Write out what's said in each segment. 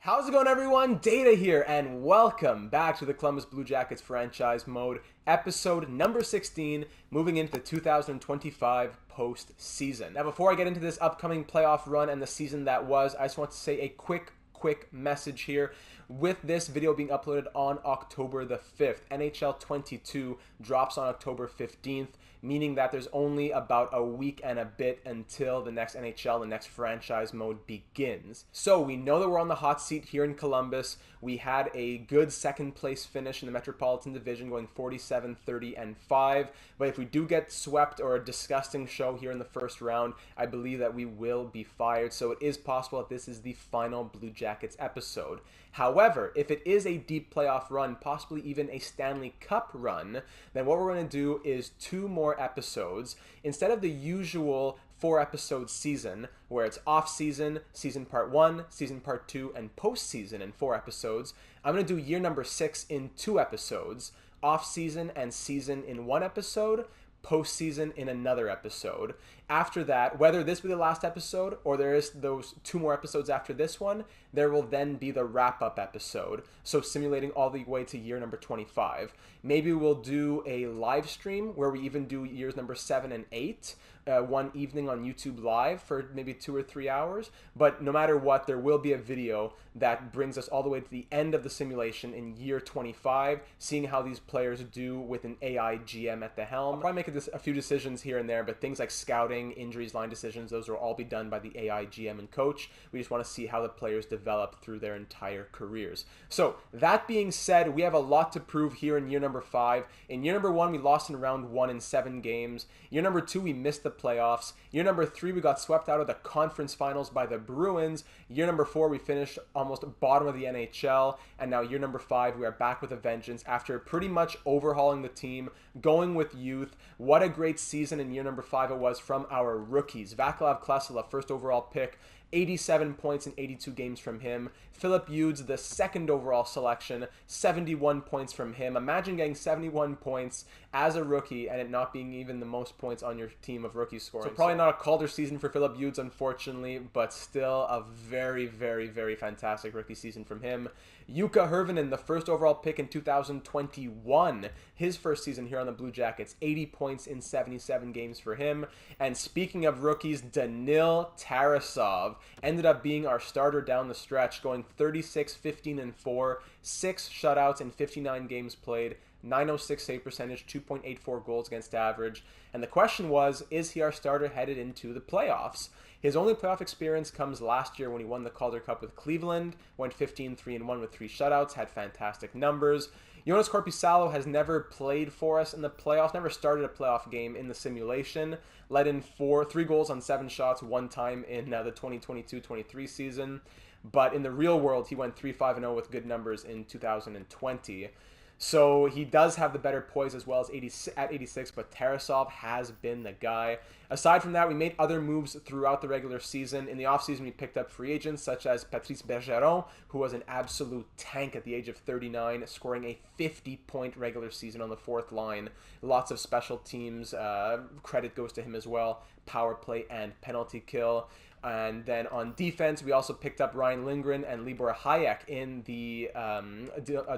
How's it going, everyone? Data here, and welcome back to the Columbus Blue Jackets franchise mode, episode number 16, moving into the 2025 postseason. Now, before I get into this upcoming playoff run and the season that was, I just want to say a quick message here. With this video being uploaded on October the 5th, NHL 22 drops on October 15th, meaning that there's only about a week and a bit until the next NHL, the next franchise mode begins. So we know that we're on the hot seat here in Columbus. We had a good second place finish in the Metropolitan Division, going 47-30-5. But if we do get swept or a disgusting show here in the first round, I believe that we will be fired. So it is possible that this is the final Blue Jackets episode. However, if it is a deep playoff run, possibly even a Stanley Cup run, then what we're going to do is 2 more episodes. Instead of the usual 4-episode season, where it's off-season, season part 1, season part 2, and post-season in 4 episodes, I'm going to do year number 6 in 2 episodes, off-season and season in 1 episode, postseason in another episode. After that, whether this be the last episode or there is those 2 more episodes after this one, there will then be the wrap-up episode, so simulating all the way to year number 25. Maybe we'll do a live stream where we even do years number 7 and 8, one evening on YouTube Live for maybe 2 or 3 hours. But no matter what, there will be a video that brings us all the way to the end of the simulation in year 25, seeing how these players do with an AI GM at the helm. I'll probably make a few decisions here and there, but things like scouting, injuries, line decisions, those will all be done by the AI GM and coach. We just want to see how the players develop through their entire careers. So that being said, we have a lot to prove here in year number 5. In year number 1, we lost in round 1 in 7 games. Year number 2, we missed the playoffs. Year number 3, we got swept out of the conference finals by the Bruins. Year number 4, we finished almost bottom of the NHL. And now year number 5, we are back with a vengeance after pretty much overhauling the team, going with youth. What a great season in year number 5 it was from our rookies. Vaclav Klesala, first overall pick, 87 points in 82 games from him. Philip Hughes, the second overall selection, 71 points from him. Imagine getting 71 points as a rookie and it not being even the most points on your team of rookie scoring. So probably not a Calder season for Philip Hughes, unfortunately, but still a very, very, very fantastic rookie season from him. Jukka Hirvonen, the first overall pick in 2021, his first season here on the Blue Jackets, 80 points in 77 games for him. And speaking of rookies, Danil Tarasov ended up being our starter down the stretch, going 36, 15, and 4, 6 shutouts in 59 games played, 906 save percentage, 2.84 goals against average. And the question was, is he our starter headed into the playoffs? His only playoff experience comes last year when he won the Calder Cup with Cleveland, went 15-3-1 with 3 shutouts, had fantastic numbers. Jonas Korpisalo has never played for us in the playoffs, never started a playoff game in the simulation, let in 3 goals on 7 shots one time in the 2022-23 season. But in the real world, he went 3-5-0 with good numbers in 2020. So he does have the better poise as well as 86, but Tarasov has been the guy. Aside from that, we made other moves throughout the regular season. In the offseason, we picked up free agents such as Patrice Bergeron, who was an absolute tank at the age of 39, scoring a 50-point regular season on the 4th line. Lots of special teams. Credit goes to him as well. Power play and penalty kill. And then on defense, we also picked up Ryan Lindgren and Libor Hayek in the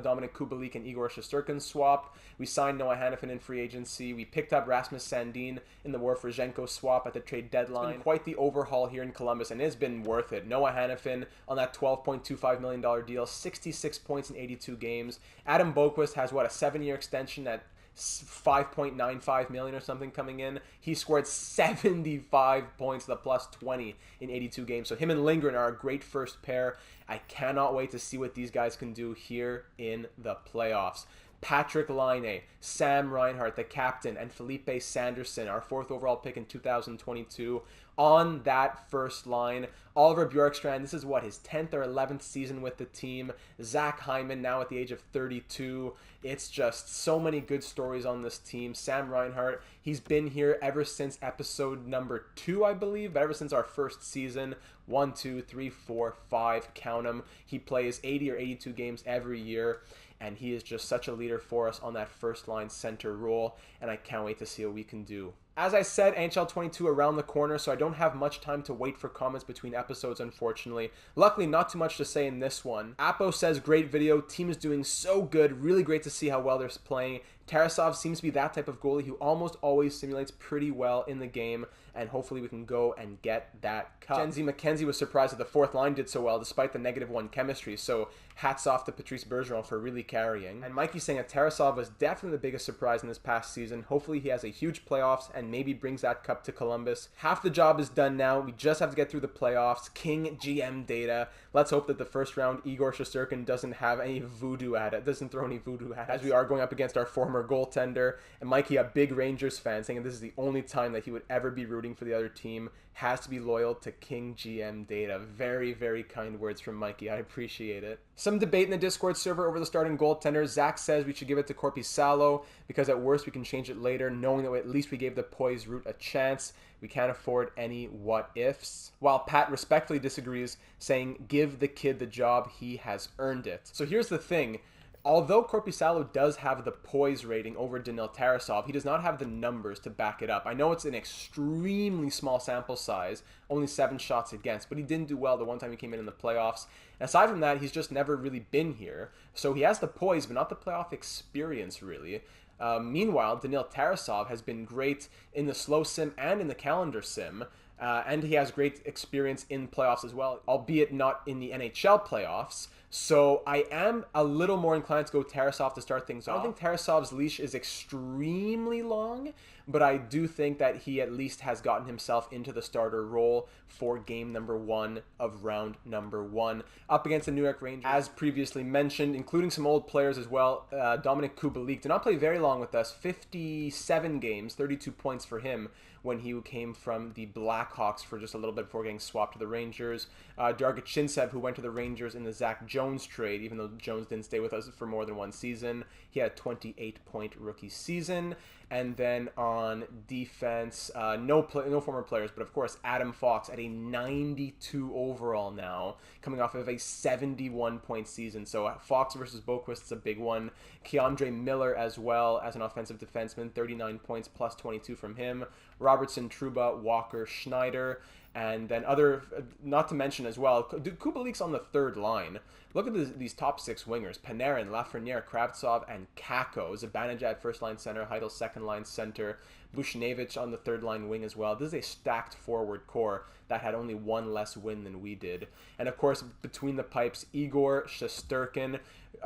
Dominic Kubalik and Igor Shesterkin swap. We signed Noah Hanifin in free agency. We picked up Rasmus Sandin in the Worf-Rozhenko swap at the trade deadline. It's been quite the overhaul here in Columbus, and it's been worth it. Noah Hanifin on that $12.25 million deal, 66 points in 82 games. Adam Boquist has, a 7-year extension at $5.95 million or something coming in. He scored 75 points, the plus 20 in 82 games. So him and Lindgren are a great first pair. I cannot wait to see what these guys can do here in the playoffs. Patrick Laine, Sam Reinhart, the captain, and Felipe Sanderson, our 4th overall pick in 2022, on that first line. Oliver Bjorkstrand, this is his 10th or 11th season with the team. Zach Hyman, now at the age of 32. It's just so many good stories on this team. Sam Reinhart, he's been here ever since episode number 2, I believe, but ever since our first season. 1, 2, 3, 4, 5, count them. He plays 80 or 82 games every year, and he is just such a leader for us on that first line center role, and I can't wait to see what we can do As I said, NHL 22 around the corner, so I don't have much time to wait for comments between episodes, unfortunately. Luckily, not too much to say in this one. Apo says, great video, team is doing so good, really great to see how well they're playing. Tarasov seems to be that type of goalie who almost always simulates pretty well in the game, and hopefully we can go and get that cup. Gen Z McKenzie was surprised that the fourth line did so well despite the -1 chemistry, so hats off to Patrice Bergeron for really carrying. And Mikey saying that Tarasov was definitely the biggest surprise in this past season. Hopefully he has a huge playoffs and maybe brings that cup to Columbus. Half the job is done now. We just have to get through the playoffs. King GM data. Let's hope that the first round Igor Shesterkin doesn't have any voodoo at it, doesn't throw any voodoo at it, as we are going up against our former goaltender. And Mikey, a big Rangers fan, saying this is the only time that he would ever be rooting for the other team, has to be loyal to King GM data. Very, very kind words from Mikey. I appreciate it. Some debate in the Discord server over the starting goaltender. Zach says we should give it to Korpisalo because at worst we can change it later, knowing that at least we gave the poise route a chance. We can't afford any what-ifs. While Pat respectfully disagrees, saying give the kid the job, he has earned it. So here's the thing. Although Korpisalo does have the poise rating over Daniil Tarasov, he does not have the numbers to back it up. I know it's an extremely small sample size, only 7 shots against, but he didn't do well the one time he came in the playoffs. And aside from that, he's just never really been here. So he has the poise, but not the playoff experience, really. Meanwhile, Daniil Tarasov has been great in the slow sim and in the calendar sim. And he has great experience in playoffs as well, albeit not in the NHL playoffs. So I am a little more inclined to go Tarasov to start things off. I don't think Tarasov's leash is extremely long, but I do think that he at least has gotten himself into the starter role for game number 1 of round number 1 up against the New York Rangers. As previously mentioned, including some old players as well, Dominic Kubalik did not play very long with us, 57 games, 32 points for him when he came from the Blackhawks for just a little bit before getting swapped to the Rangers. Darga Chinsev, who went to the Rangers in the Zach Jones trade, even though Jones didn't stay with us for more than 1 season. He had a 28-point rookie season. And then on defense, no former players, but of course Adam Fox at a 92 overall now, coming off of a 71-point season. So Fox versus Boquist is a big one. Keandre Miller as well as an offensive defenseman, 39 points plus 22 from him. Robertson, Trouba, Walker, Schneider. And then other, not to mention as well, Kubalik's on the 3rd line. Look at these top 6 wingers. Panarin, Lafreniere, Kravtsov, and Kakko. Zibanejad, 1st-line center. Heidel, 2nd-line center. Bushnevich on the 3rd-line wing as well. This is a stacked forward core that had only 1 less win than we did. And of course, between the pipes, Igor Shesterkin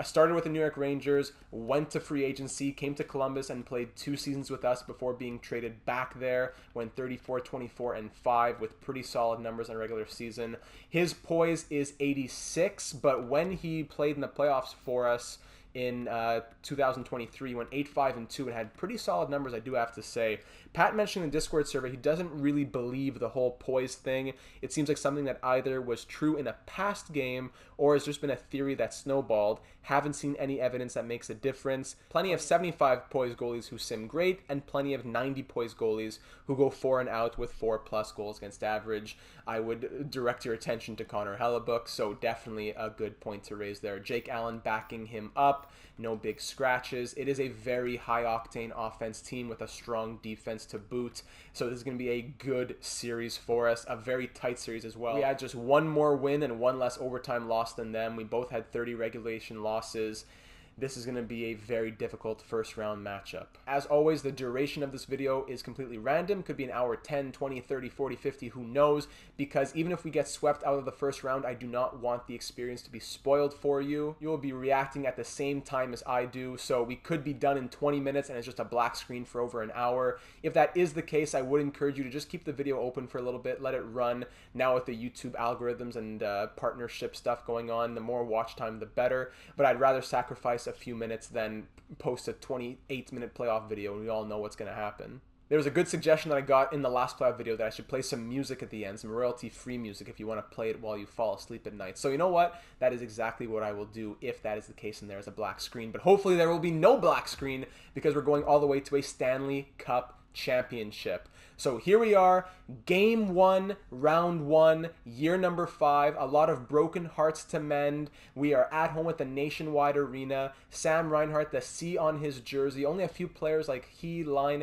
started with the New York Rangers, went to free agency, came to Columbus, and played 2 seasons with us before being traded back there, went 34, 24, and 5 with pretty solid numbers on regular season. His poise is 86, but when he played in the playoffs for us in 2023, went 8-5-2 and had pretty solid numbers, I do have to say. Pat mentioned in the Discord server he doesn't really believe the whole poise thing. It seems like something that either was true in a past game or has just been a theory that snowballed. Haven't seen any evidence that makes a difference. Plenty of 75 poise goalies who sim great, and plenty of 90 poise goalies who go 4 and out with 4+ goals against average. I would direct your attention to Connor Hellebuck, so definitely a good point to raise there. Jake Allen backing him up. No big scratches. It is a very high-octane offense team with a strong defense to boot. So this is going to be a good series for us. A very tight series as well. We had just 1 more win and 1 less overtime loss than them. We both had 30 regulation losses. This is going to be a very difficult first round matchup. As always, the duration of this video is completely random. Could be an hour 10, 20, 30, 40, 50, who knows? Because even if we get swept out of the first round, I do not want the experience to be spoiled for you. You will be reacting at the same time as I do, so we could be done in 20 minutes and it's just a black screen for over an hour. If that is the case, I would encourage you to just keep the video open for a little bit, let it run. Now with the YouTube algorithms and partnership stuff going on, the more watch time, the better. But I'd rather sacrifice a few minutes than post a 28-minute playoff video, and we all know what's going to happen. There was a good suggestion that I got in the last playoff video that I should play some music at the end, some royalty-free music if you want to play it while you fall asleep at night. So you know what? That is exactly what I will do if that is the case and there is a black screen. But hopefully there will be no black screen because we're going all the way to a Stanley Cup championship. So here we are, game 1, round 1, year number 5. A lot of broken hearts to mend. We are at home at the Nationwide Arena. Sam Reinhart, the C on his jersey. Only a few players like Line,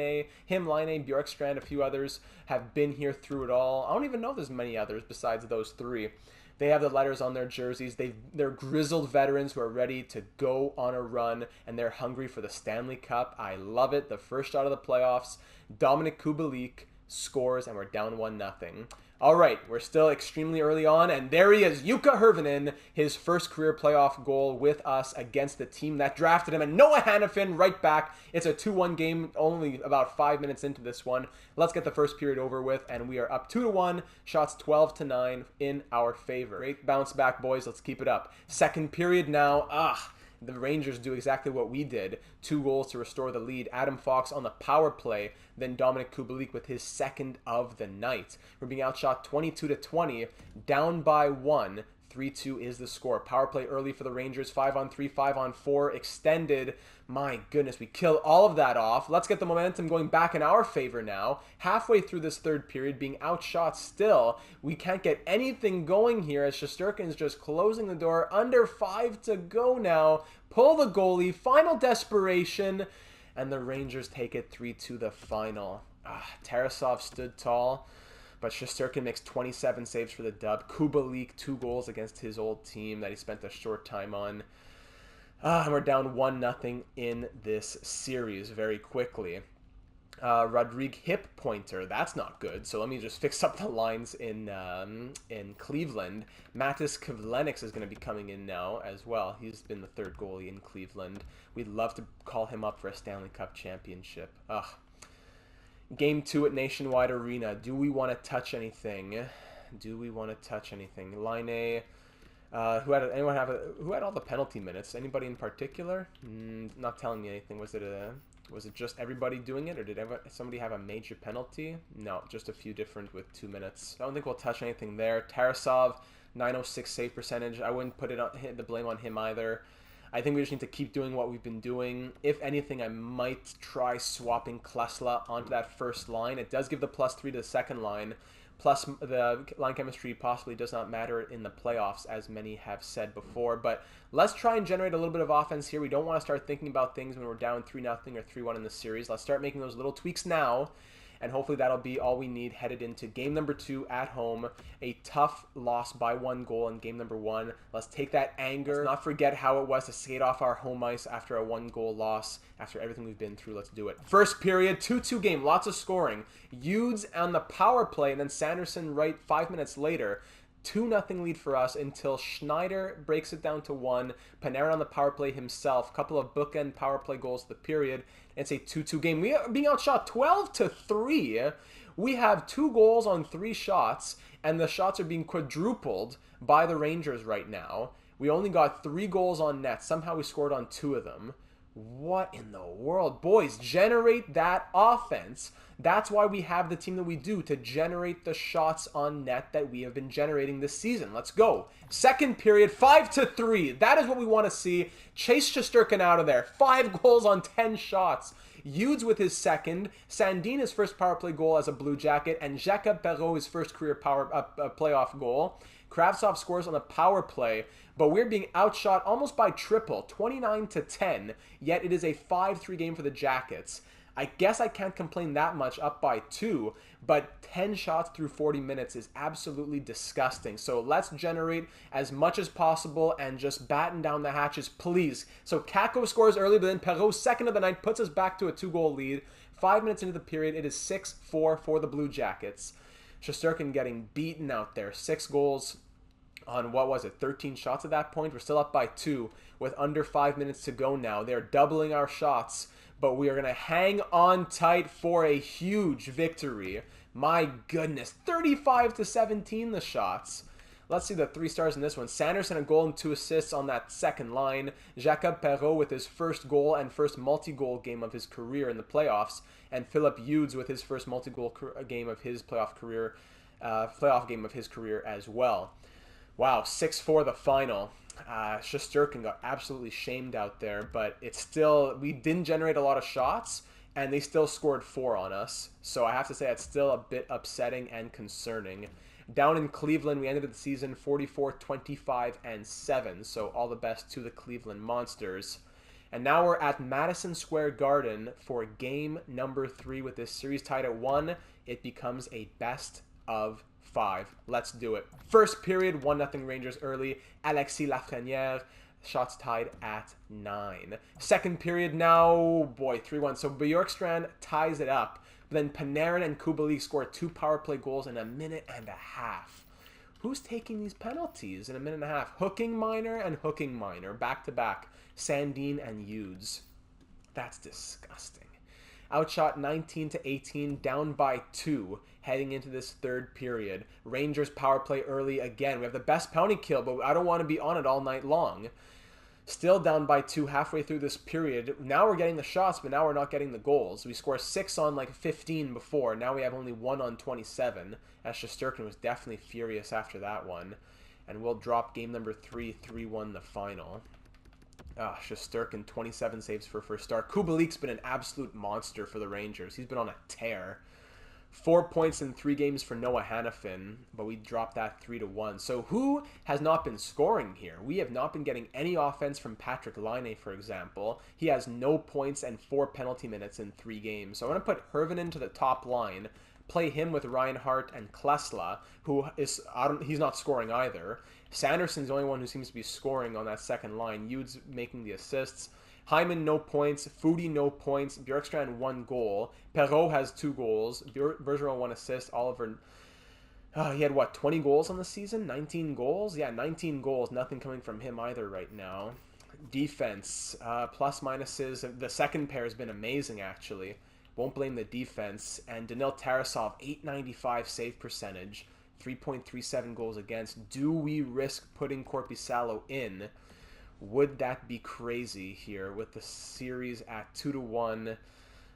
Bjorkstrand, a few others have been here through it all. I don't even know there's many others besides those 3. They have the letters on their jerseys. They're grizzled veterans who are ready to go on a run, and they're hungry for the Stanley Cup. I love it. The first shot of the playoffs, Dominic Kubalik scores, and we're down 1-0. All right, we're still extremely early on, and there he is, Jukka Hirvonen, his first career playoff goal with us against the team that drafted him, and Noah Hannafin right back. It's a 2-1 game, only about 5 minutes into this one. Let's get the first period over with, and we are up 2-1, shots 12-9 in our favor. Great bounce back, boys. Let's keep it up. Second period now. The Rangers do exactly what we did. 2 goals to restore the lead. Adam Fox on the power play, then Dominic Kubalik with his second of the night. We're being outshot 22-20, down by 1. 3-2 is the score. Power play early for the Rangers. 5-on-3, 5-on-4, extended. My goodness, we kill all of that off. Let's get the momentum going back in our favor now. Halfway through this third period, being outshot still. We can't get anything going here as Shesterkin is just closing the door. Under 5 to go now. Pull the goalie. Final desperation. And the Rangers take it 3-2 the final. Tarasov stood tall, but Shesterkin makes 27 saves for the dub. Kubalik, 2 goals against his old team that he spent a short time on. And we're down 1-0 in this series very quickly. Rodrigue hip pointer, that's not good. So let me just fix up the lines in Cleveland. Matis Kivlenix is going to be coming in now as well. He's been the third goalie in Cleveland. We'd love to call him up for a Stanley Cup championship. Game 2 at Nationwide Arena. Do we want to touch anything? Line A. Who had all the penalty minutes? Anybody in particular? Not telling me anything. Was it just everybody doing it, or did somebody have a major penalty? No, just a few different with 2 minutes. I don't think we'll touch anything there. Tarasov, 906 save percentage. I wouldn't put the blame on him either. I think we just need to keep doing what we've been doing. If anything, I might try swapping Klesla onto that first line. It does give the +3 to the second line. Plus, the line chemistry possibly does not matter in the playoffs, as many have said before. But let's try and generate a little bit of offense here. We don't want to start thinking about things when we're down 3-0 or 3-1 in the series. Let's start making those little tweaks now. And hopefully that'll be all we need headed into game number 2 at home. A tough loss by 1 goal in game number 1. Let's take that anger. Let's not forget how it was to skate off our home ice after a 1-goal loss. After everything we've been through, let's do it. First period, 2-2 game, lots of scoring. Hughes on the power play, and then Sanderson right 5 minutes later. 2-0 lead for us until Schneider breaks it down to 1. Panarin on the power play himself. Couple of bookend power play goals to the period. It's a 2-2 game. We are being outshot 12-3. We have 2 goals on 3 shots, and the shots are being quadrupled by the Rangers right now. We only got 3 goals on net. Somehow we scored on 2 of them. What in the world? Boys, generate that offense. That's why we have the team that we do, to generate the shots on net that we have been generating this season. Let's go. Second period, 5-3. That is what we want to see. Chase Shesterkin out of there. 5 goals on 10 shots. Hughes with his second. Sandin his first power play goal as a Blue Jacket. And Jacob Perreault his first career playoff goal. Kravtsov scores on the power play. But we're being outshot almost by triple, 29-10. Yet it is a 5-3 game for the Jackets. I guess I can't complain that much, up by 2, but 10 shots through 40 minutes is absolutely disgusting. So let's generate as much as possible and just batten down the hatches, please. So Kakko scores early, but then Perreault's second of the night puts us back to a 2-goal lead. 5 minutes into the period, it is 6-4 for the Blue Jackets. Shesterkin getting beaten out there. 6 goals on, 13 shots at that point. We're still up by 2 with under 5 minutes to go now. They're doubling our shots, but we are going to hang on tight for a huge victory. My goodness, 35-17 the shots. Let's see the 3 stars in this one. Sanderson a goal and 2 assists on that second line. Jacob Perreault with his first goal and first multi-goal game of his career in the playoffs. And Philip Hughes with his first multi-goal game of his playoff game of his career as well. Wow, 6-4 the final. Shesterkin got absolutely shamed out there, but it's still, we didn't generate a lot of shots, and they still scored 4 on us. So I have to say that's still a bit upsetting and concerning. Down in Cleveland, we ended the season 44, 25, and 7. So all the best to the Cleveland Monsters. And now we're at Madison Square Garden for game number 3 with this series tied at 1. It becomes a best of 5. Let's do it. First period, 1-0 Rangers early. Alexis Lafrenière, shots tied at 9. Second period now, 3-1. So Bjorkstrand ties it up. But then Panarin and Kubalik score 2 power play goals in a minute and a half. Who's taking these penalties in a minute and a half? Hooking Minor and Hooking Minor, back-to-back. Sandin and Hughes. That's disgusting. Outshot 19-18, down by 2, heading into this third period. Rangers power play early again. We have the best penalty kill, but I don't want to be on it all night long. Still down by 2 halfway through this period. Now we're getting the shots, but now we're not getting the goals. We scored 6 on like 15 before. Now we have only 1 on 27, as Shesterkin was definitely furious after that one. And we'll drop game number 3, 3-1 the final. Shesterkin, 27 saves for first start. Kubalik's been an absolute monster for the Rangers. He's been on a tear. 4 points in 3 games for Noah Hannafin, but we dropped that 3-1. So who has not been scoring here? We have not been getting any offense from Patrick Laine, for example. He has no points and 4 penalty minutes in 3 games. So I'm going to put Hervinen to the top line, play him with Reinhardt and Klesla, who is, he's not scoring either. Sanderson's the only one who seems to be scoring on that second line. Yude's making the assists. Hyman, no points. Foodie, no points. Bjorkstrand, 1 goal. Perreault has 2 goals. Bergeron, 1 assist. Oliver, he had, 20 goals on the season? 19 goals? Yeah, 19 goals. Nothing coming from him either right now. Defense, plus minuses. The second pair has been amazing, actually. Won't blame the defense. And Danil Tarasov, 895 save percentage. 3.37 goals against. Do we risk putting Korpisalo in? Would that be crazy here with the series at 2-1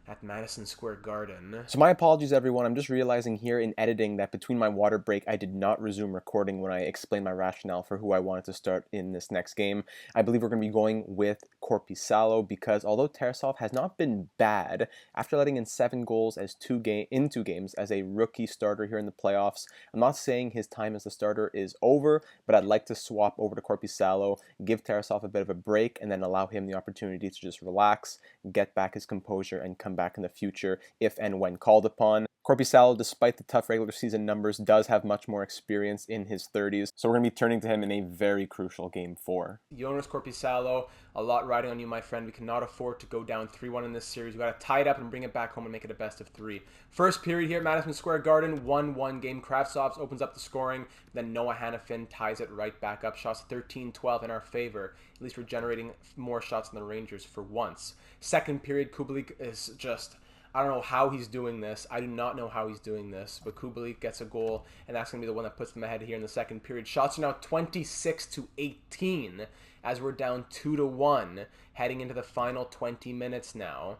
at Madison Square Garden? So my apologies, everyone. I'm just realizing here in editing that between my water break, I did not resume recording when I explained my rationale for who I wanted to start in this next game. I believe we're going to be going with Korpisalo because although Tarasov has not been bad, after letting in 7 goals in 2 games as a rookie starter here in the playoffs, I'm not saying his time as the starter is over, but I'd like to swap over to Korpisalo, give Tarasov a bit of a break, and then allow him the opportunity to just relax, get back his composure, and come back in the future if and when called upon. Korpisalo, despite the tough regular season numbers, does have much more experience in his 30s, so we're going to be turning to him in a very crucial Game 4. Jonas Korpisalo, a lot riding on you, my friend. We cannot afford to go down 3-1 in this series. We've got to tie it up and bring it back home and make it a best of 3. First period here at Madison Square Garden, 1-1 game. Kravtsov opens up the scoring, then Noah Hannafin ties it right back up. Shots 13-12 in our favor. At least we're generating more shots than the Rangers for once. Second period, Kubalik is just... I don't know how he's doing this. I do not know how he's doing this. But Kubalik gets a goal, and that's going to be the one that puts them ahead here in the second period. Shots are now 26-18 as we're down 2-1, heading into the final 20 minutes now.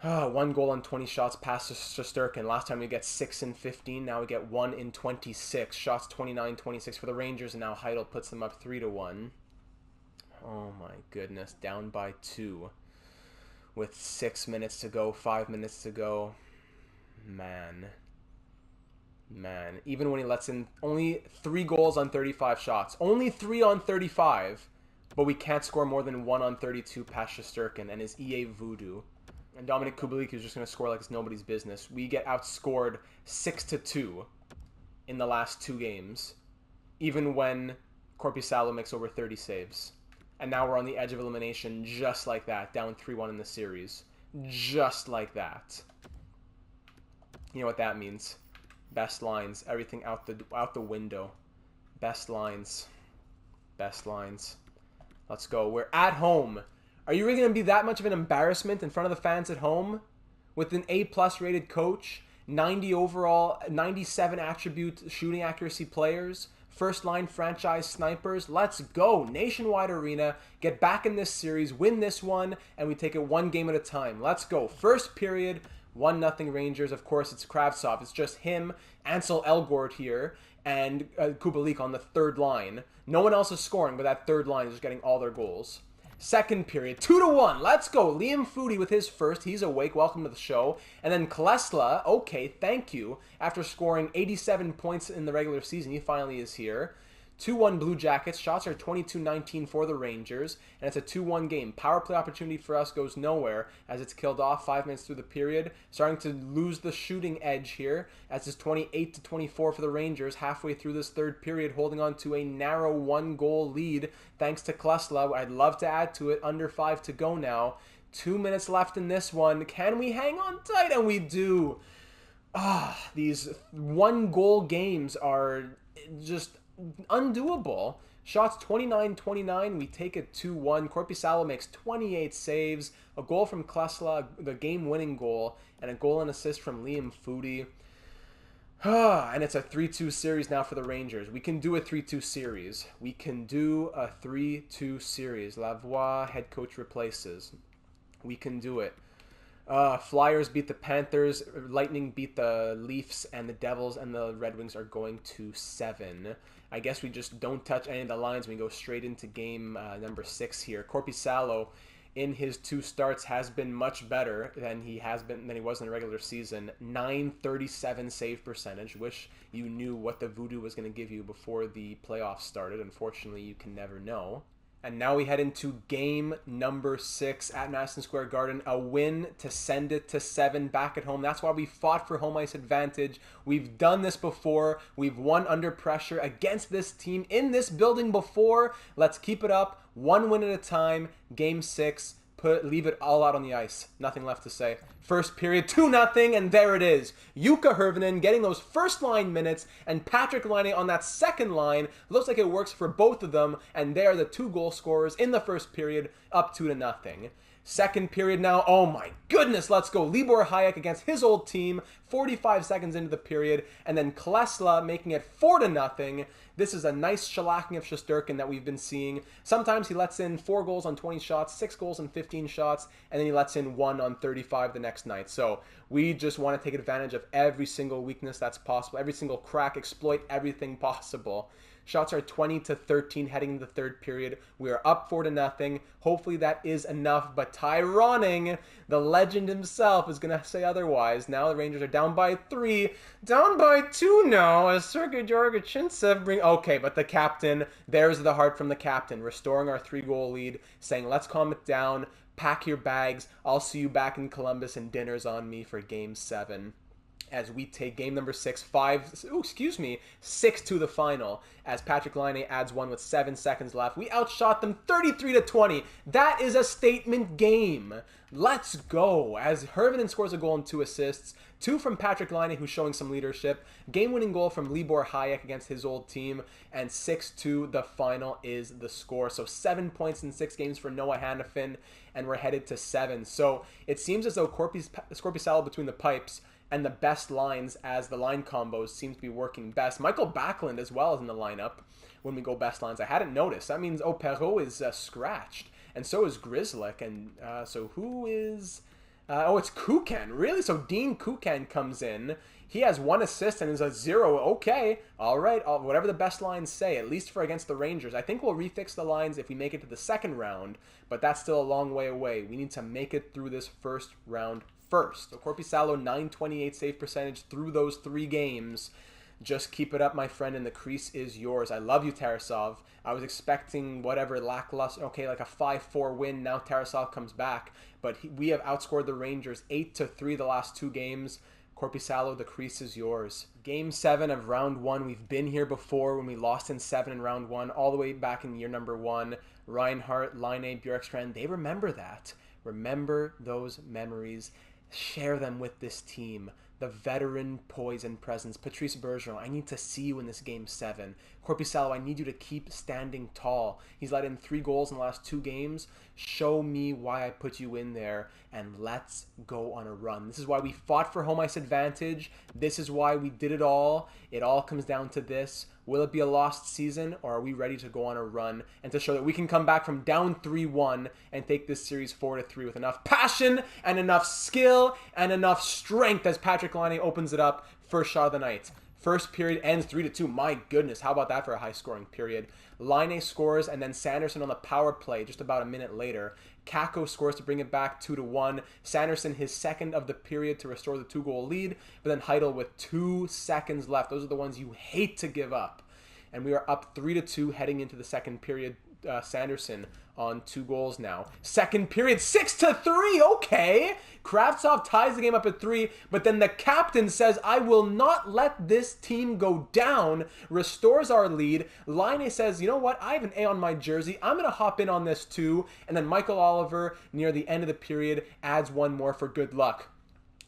1 goal on 20 shots past Shesterkin. Last time we get 6 in 15. Now we get 1 in 26. Shots 29-26 for the Rangers, and now Heidel puts them up 3-1. Oh my goodness. Down by 2. With 6 minutes to go, 5 minutes to go. Man. Even when he lets in only 3 goals on 35 shots. Only 3 on 35. But we can't score more than 1 on 32 past Shesterkin and his EA voodoo. And Dominic Kubalik is just going to score like it's nobody's business. We get outscored 6-2 in the last 2 games. Even when Korpisalo makes over 30 saves. And now we're on the edge of elimination just like that, down 3-1 in the series. Just like that. You know what that means. Best lines, everything out the window. Best lines. Let's go. We're at home. Are you really going to be that much of an embarrassment in front of the fans at home? With an A+ rated coach, 90 overall, 97 attribute shooting accuracy players, first line franchise snipers. Let's go. Nationwide arena. Get back in this series. Win this one. And we take it 1 game at a time. Let's go. First period. 1-0 Rangers. Of course, it's Kravtsov. It's just him, Ansel Elgort here, and Kubalik on the third line. No one else is scoring, but that third line is just getting all their goals. Second period, 2-1. Let's go. Liam Foudy with his first. He's awake. Welcome to the show. And then Klesla, okay, thank you. After scoring 87 points in the regular season, he finally is here. 2-1 Blue Jackets. Shots are 22-19 for the Rangers, and it's a 2-1 game. Power play opportunity for us goes nowhere as it's killed off 5 minutes through the period. Starting to lose the shooting edge here as it's 28-24 for the Rangers halfway through this third period, holding on to a narrow 1-goal lead thanks to Klesla. I'd love to add to it. Under 5 to go now. 2 minutes left in this one. Can we hang on tight? And we do. These 1-goal games are just undoable. Shots 29-29. We take it 2-1. Korpisalo makes 28 saves. A goal from Klesla, the game-winning goal, and a goal and assist from Liam Foudy. And it's a 3-2 series now for the Rangers. We can do a 3-2 series. We can do a 3-2 series. Lavoie, head coach replaces. We can do it. Flyers beat the Panthers, Lightning beat the Leafs, and the Devils and the Red Wings are going to 7. I guess we just don't touch any of the lines. We go straight into game number 6 here. Korpisalo, in his 2 starts, has been much better than he was in the regular season. .937 save percentage. Wish you knew what the voodoo was going to give you before the playoffs started. Unfortunately, you can never know. And now we head into game number 6 at Madison Square Garden. A win to send it to 7 back at home. That's why we fought for home ice advantage. We've done this before. We've won under pressure against this team in this building before. Let's keep it up. 1 win at a time. Game 6. Leave it all out on the ice. Nothing left to say. First period, 2-0, and there it is. Jukka Hirvonen getting those first line minutes, and Patrik Laine on that second line. Looks like it works for both of them, and they are the 2 goal scorers in the first period, up 2-0. Second period now, oh my goodness, let's go. Libor Hayek against his old team, 45 seconds into the period, and then Klesla making it 4-0. This is a nice shellacking of Shesterkin that we've been seeing. Sometimes he lets in 4 goals on 20 shots, 6 goals on 15 shots, and then he lets in 1 on 35 the next night. So we just want to take advantage of every single weakness that's possible, every single crack, exploit everything possible. Shots are 20-13 heading into the third period. We are up 4-0. Hopefully that is enough, but Ty Ronning, the legend himself, is going to say otherwise. Now the Rangers are down by 3, down by 2 now, as Sergei Jorgachintsev okay, but the captain, there's the heart from the captain, restoring our 3-goal lead, saying, let's calm it down, pack your bags, I'll see you back in Columbus, and dinner's on me for Game 7. As we take game number 6, 6 to the final, as Patrik Laine adds 1 with 7 seconds left. We outshot them 33-20. That is a statement game. Let's go. As Hirvonen scores a goal and 2 assists, 2 from Patrik Laine, who's showing some leadership, game-winning goal from Libor Hayek against his old team, and 6-2, the final is the score. So 7 points in 6 games for Noah Hanifin, and we're headed to 7. So it seems as though Korpisalo between the pipes and the best lines as the line combos seem to be working best. Michael Backlund as well is in the lineup when we go best lines. I hadn't noticed. That means Perreault is scratched, and so is Grzelcyk. And so who is... it's Kukan. Really? So Dean Kukan comes in. He has 1 assist and is a 0. Okay. All right. Whatever the best lines say, at least for against the Rangers. I think we'll refix the lines if we make it to the second round, but that's still a long way away. We need to make it through this first round first. So Korpisalo, 928 save percentage through those 3 games. Just keep it up, my friend, and the crease is yours. I love you, Tarasov. I was expecting whatever lackluster, like a 5-4 win. Now Tarasov comes back, but we have outscored the Rangers 8-3 the last 2 games. Korpisalo, the crease is yours. Game 7 of round 1. We've been here before when we lost in 7 in round 1, all the way back in year number 1. Reinhart, Laine, Bjorkstrand, they remember that. Remember those memories. Share them with this team. The veteran poise and presence. Patrice Bergeron, I need to see you in this Game 7. Korpisalo, I need you to keep standing tall. He's let in 3 goals in the last 2 games. Show me why I put you in there, and let's go on a run. This is why we fought for home ice advantage. This is why we did it all. It all comes down to this. Will it be a lost season, or are we ready to go on a run and to show that we can come back from down 3-1 and take this series 4-3 with enough passion and enough skill and enough strength as Patrik Laine opens it up. First shot of the night. First period ends 3-2. My goodness, how about that for a high-scoring period? Laine scores, and then Sanderson on the power play just about a minute later. Kakko scores to bring it back 2-1. Sanderson, his second of the period to restore the 2-goal lead, but then Heidel with 2 seconds left. Those are the ones you hate to give up. And we are up 3-2 heading into the second period. Sanderson on 2 goals now. Second period, 6-3. Okay. Kravtsov ties the game up at 3, but then the captain says, I will not let this team go down, restores our lead. Laine says, you know what? I have an A on my jersey. I'm going to hop in on this too. And then Michael Oliver, near the end of the period, adds one more for good luck.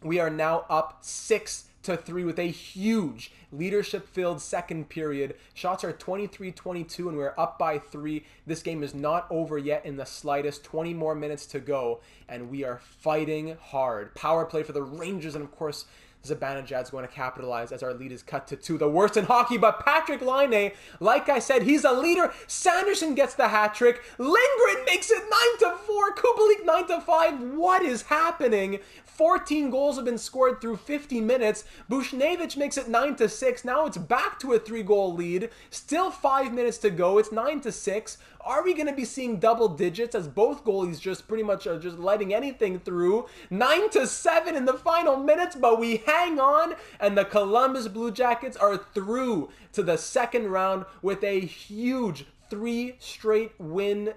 We are now up 6-3 with a huge leadership-filled second period. Shots are 23-22, and we're up by 3. This game is not over yet in the slightest. 20 more minutes to go, and we are fighting hard. Power play for the Rangers, and of course, Zibanejad's going to capitalize as our lead is cut to 2. The worst in hockey, but Patrick Laine, like I said, he's a leader. Sanderson gets the hat trick. Lindgren makes it 9-4. Kubalik 9-5. What is happening? 14 goals have been scored through 50 minutes. Buchnevich makes it 9-6. Now it's back to a 3-goal lead. Still 5 minutes to go. It's 9-6. Are we going to be seeing double digits as both goalies just pretty much are just letting anything through? 9-7 in the final minutes, but we hang on, and the Columbus Blue Jackets are through to the second round with a huge 3 straight win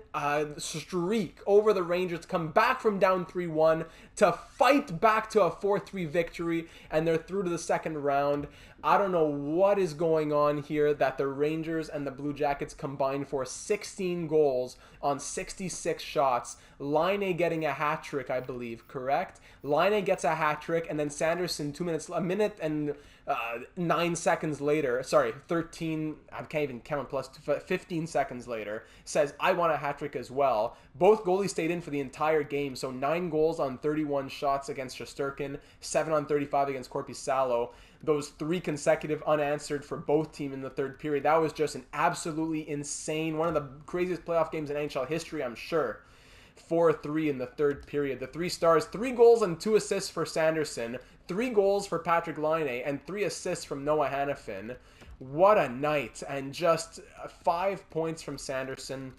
streak over the Rangers, come back from down 3-1 to fight back to a 4-3 victory, and they're through to the second round. I don't know what is going on here that the Rangers and the Blue Jackets combined for 16 goals on 66 shots. Laine getting a hat trick, I believe, correct? Laine gets a hat trick, and then Sanderson a minute and 9 seconds later, 13, I can't even count, plus 15 seconds later, says, I want a hat trick as well. Both goalies stayed in for the entire game, so 9 goals on 31 shots against Shesterkin, 7 on 35 against Korpisalo. Those 3 consecutive unanswered for both teams in the third period. That was just an absolutely insane, one of the craziest playoff games in NHL history, I'm sure. 4-3 in the third period. The 3 stars, 3 goals and 2 assists for Sanderson, 3 goals for Patrick Laine, and 3 assists from Noah Hanifin. What a night. And just 5 points from Sanderson.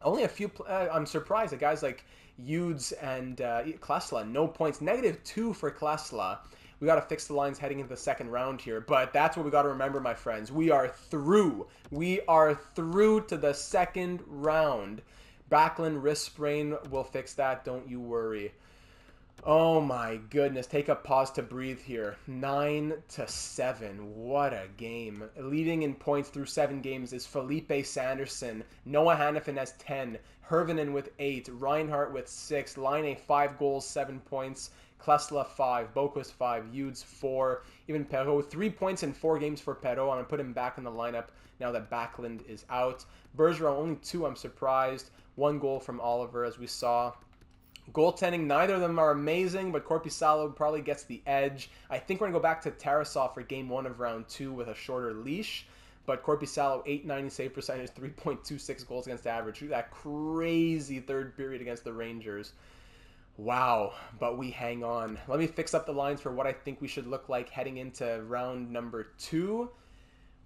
Only a few, I'm surprised that guys like Udes and Klesla, no points. -2 for Klesla. We got to fix the lines heading into the second round here, but that's what we got to remember, my friends. We are through. We are through to the second round. Backlund wrist sprain will fix that, don't you worry. Oh my goodness, take a pause to breathe here. 9-7, what a game. Leading in points through 7 games is Felipe Sanderson. Noah Hanifin has 10, Hervinen with 8, Reinhart with 6, Laine 5 goals, 7 points, Klesla 5, Boquist 5, Udes 4, even Perreault 3 points in 4 games for Perreault. I'm going to put him back in the lineup now that Backlund is out. Bergeron only 2, I'm surprised. 1 goal from Oliver, as we saw. Goaltending, neither of them are amazing, but Korpisalo probably gets the edge. I think we're going to go back to Tarasov for game 1 of round 2 with a shorter leash. But Korpisalo, 890 save percentage, 3.26 goals against average. That crazy third period against the Rangers. Wow, but we hang on. Let me fix up the lines for what I think we should look like heading into round number 2.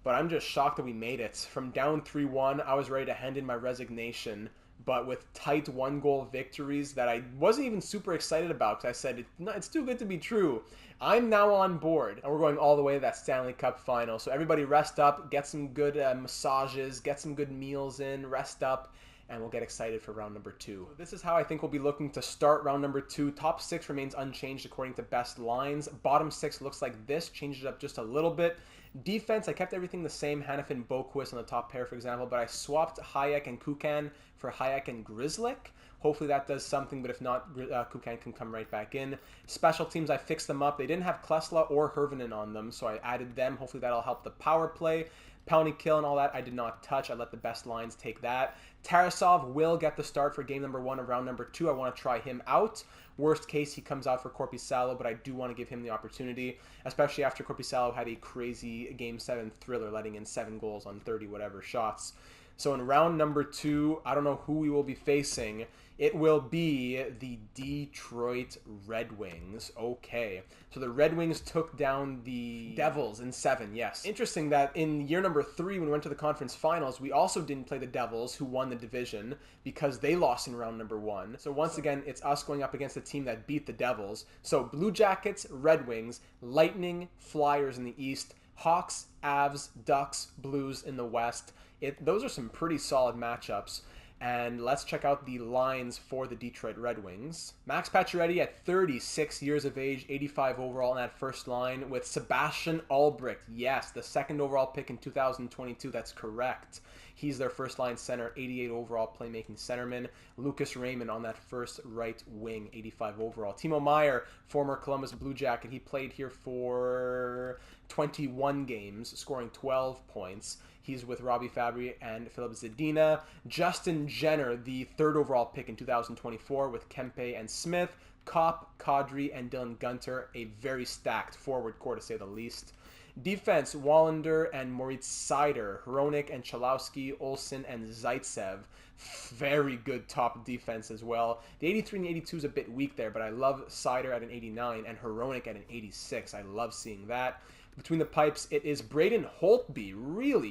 But I'm just shocked that we made it. From down 3-1, I was ready to hand in my resignation. But with tight 1-goal victories that I wasn't even super excited about, because I said, it's too good to be true. I'm now on board, and we're going all the way to that Stanley Cup final. So everybody rest up, get some good massages, get some good meals in, rest up, and we'll get excited for round number 2. This is how I think we'll be looking to start round number 2. Top 6 remains unchanged according to best lines. Bottom 6 looks like this, changed it up just a little bit. Defense, I kept everything the same, Hanifin, Boquist on the top pair, for example, but I swapped Hayek and Kukan for Hayek and Grzelcyk. Hopefully that does something, but if not, Kukan can come right back in. Special teams, I fixed them up. They didn't have Klesla or Hervinen on them, so I added them. Hopefully that'll help the power play. Penalty kill and all that, I did not touch. I let the best lines take that. Tarasov will get the start for game number 1 of round number 2. I want to try him out. Worst case, he comes out for Korpisalo, but I do want to give him the opportunity, especially after Korpisalo had a crazy Game 7 thriller, letting in 7 goals on 30 whatever shots. So in round number 2, I don't know who we will be facing. It will be the Detroit Red Wings. Okay. So the Red Wings took down the Devils in 7, yes. Interesting that in year number 3, when we went to the conference finals, we also didn't play the Devils, who won the division, because they lost in round number 1. So once again, it's us going up against a team that beat the Devils. So Blue Jackets, Red Wings, Lightning, Flyers in the East, Hawks, Avs, Ducks, Blues in the West. Those are some pretty solid matchups. And let's check out the lines for the Detroit Red Wings. Max Pacioretty at 36 years of age, 85 overall in that first line, with Sebastian Albrecht. Yes, the second overall pick in 2022. That's correct. He's their first line center, 88 overall playmaking centerman. Lucas Raymond on that first right wing, 85 overall. Timo Meier, former Columbus Blue Jacket. He played here for 21 games, scoring 12 points. He's with Robbie Fabry and Philip Zadina. Justin Jenner, the third overall pick in 2024 with Kempe and Smith. Kopp, Kadri, and Dylan Gunter. A very stacked forward core, to say the least. Defense, Wallander and Moritz Seider. Hronik and Chalowski, Olsen, and Zaitsev. Very good top defense as well. The 83 and 82 is a bit weak there, but I love Seider at an 89 and Hronik at an 86. I love seeing that. Between the pipes, it is Braden Holtby.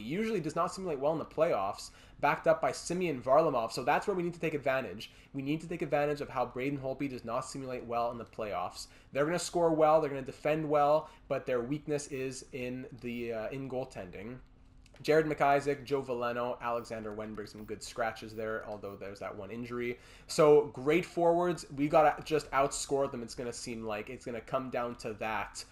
Usually does not simulate well in the playoffs, backed up by Simeon Varlamov. So that's where we need to take advantage. We need to take advantage of how Braden Holtby does not simulate well in the playoffs. They're going to score well, they're going to defend well, but their weakness is in goaltending. Jared McIsaac, Joe Veleno, Alexander Wenberg, some good scratches there, although there's that one injury. So great forwards. We got to just outscore them, it's going to seem like. It's going to come down to that.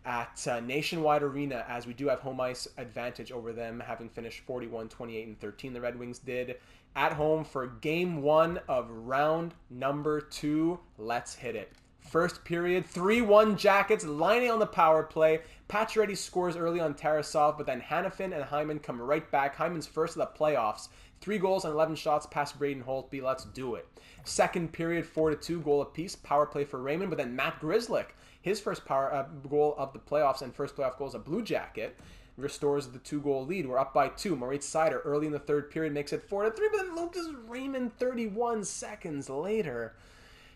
At Nationwide Arena, as we do have home ice advantage over them, having finished 41, 28, and 13, the Red Wings did. At home for Game 1 of round number 2. Let's hit it. First period, 3-1 Jackets, lining on the power play. Pacioretty scores early on Tarasov, but then Hanifin and Hyman come right back. Hyman's first of the playoffs. 3 goals and 11 shots past Braden Holtby. Let's do it. Second period, 4-2, goal apiece. Power play for Raymond, but then Matt Grzelcyk, his first goal of the playoffs and first playoff goal as a Blue Jacket, restores the 2-goal lead. We're up by 2. Moritz Seider early in the third period makes it 4-3, but then Lucas Raymond 31 seconds later.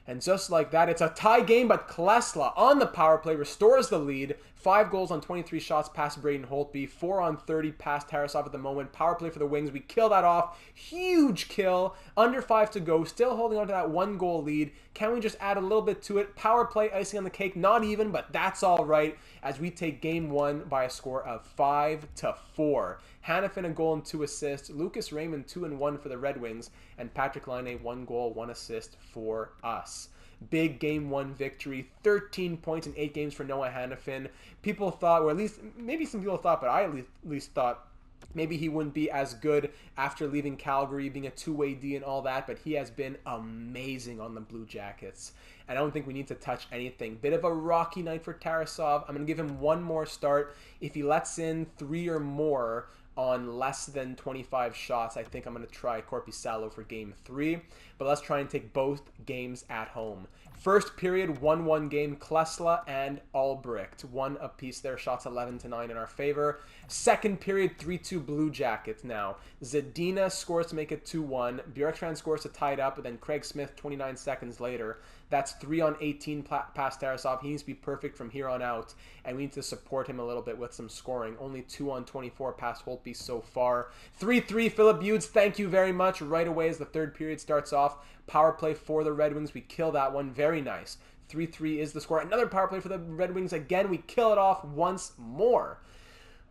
And just like that, it's a tie game, but Klesla on the power play restores the lead. 5 goals on 23 shots past Braden Holtby. 4 on 30 past Tarasov at the moment. Power play for the Wings. We kill that off. Huge kill. Under 5 to go. Still holding on to that 1-goal lead. Can we just add a little bit to it? Power play, icing on the cake. Not even, but that's all right, as we take Game 1 by a score of 5-4. Hanifin a goal and 2 assists. Lucas Raymond 2 and 1 for the Red Wings. And Patrick Laine 1 goal, 1 assist for us. Big Game 1 victory, 13 points in 8 games for Noah Hanifin. People thought, or at least maybe some people thought, but I at least thought maybe he wouldn't be as good after leaving Calgary, being a two-way D and all that, but he has been amazing on the Blue Jackets. And I don't think we need to touch anything. Bit of a rocky night for Tarasov. I'm going to give him one more start. If he lets in 3 or more on less than 25 shots, I think I'm going to try Korpisalo for Game 3. But let's try and take both games at home. First period, 1-1 game, Klesla and Albrecht. 1 apiece there, shots 11-9 in our favor. Second period, 3-2 Blue Jackets now. Zadina scores to make it 2-1. Bjorkstrand scores to tie it up, and then Craig Smith 29 seconds later. That's 3 on 18 past Tarasov. He needs to be perfect from here on out, and we need to support him a little bit with some scoring. Only 2 on 24 past Holtby so far. 3-3 Philip Hughes, thank you very much. Right away as the third period starts off. Power play for the Red Wings. We kill that one. Very nice. 3-3 is the score. Another power play for the Red Wings. Again, we kill it off once more.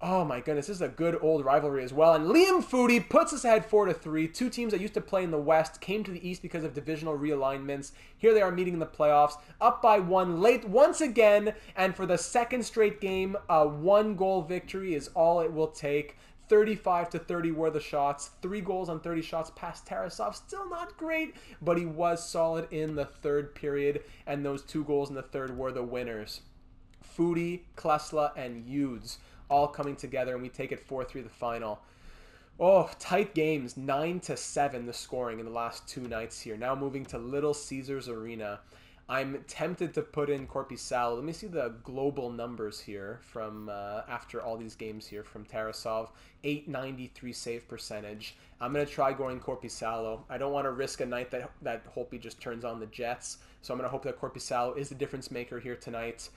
Oh my goodness, this is a good old rivalry as well. And Liam Foudy puts us ahead 4-3. 2 teams that used to play in the West came to the East because of divisional realignments. Here they are meeting in the playoffs. Up by 1 late once again. And for the second straight game, a 1-goal victory is all it will take. 35-30 were the shots. 3 goals on 30 shots past Tarasov. Still not great, but he was solid in the third period. And those 2 goals in the third were the winners. Foudy, Klesla, and Hughes all coming together, and we take it 4-3 the final. Oh, tight games, 9-7 the scoring in the last 2 nights here. Now moving to Little Caesars Arena. I'm tempted to put in Korpisalo. Let me see the global numbers here from after all these games here from Tarasov. 893 save percentage. I'm going to try going Korpisalo. I don't want to risk a night that Holtby just turns on the Jets. So I'm going to hope that Korpisalo is the difference maker here tonight.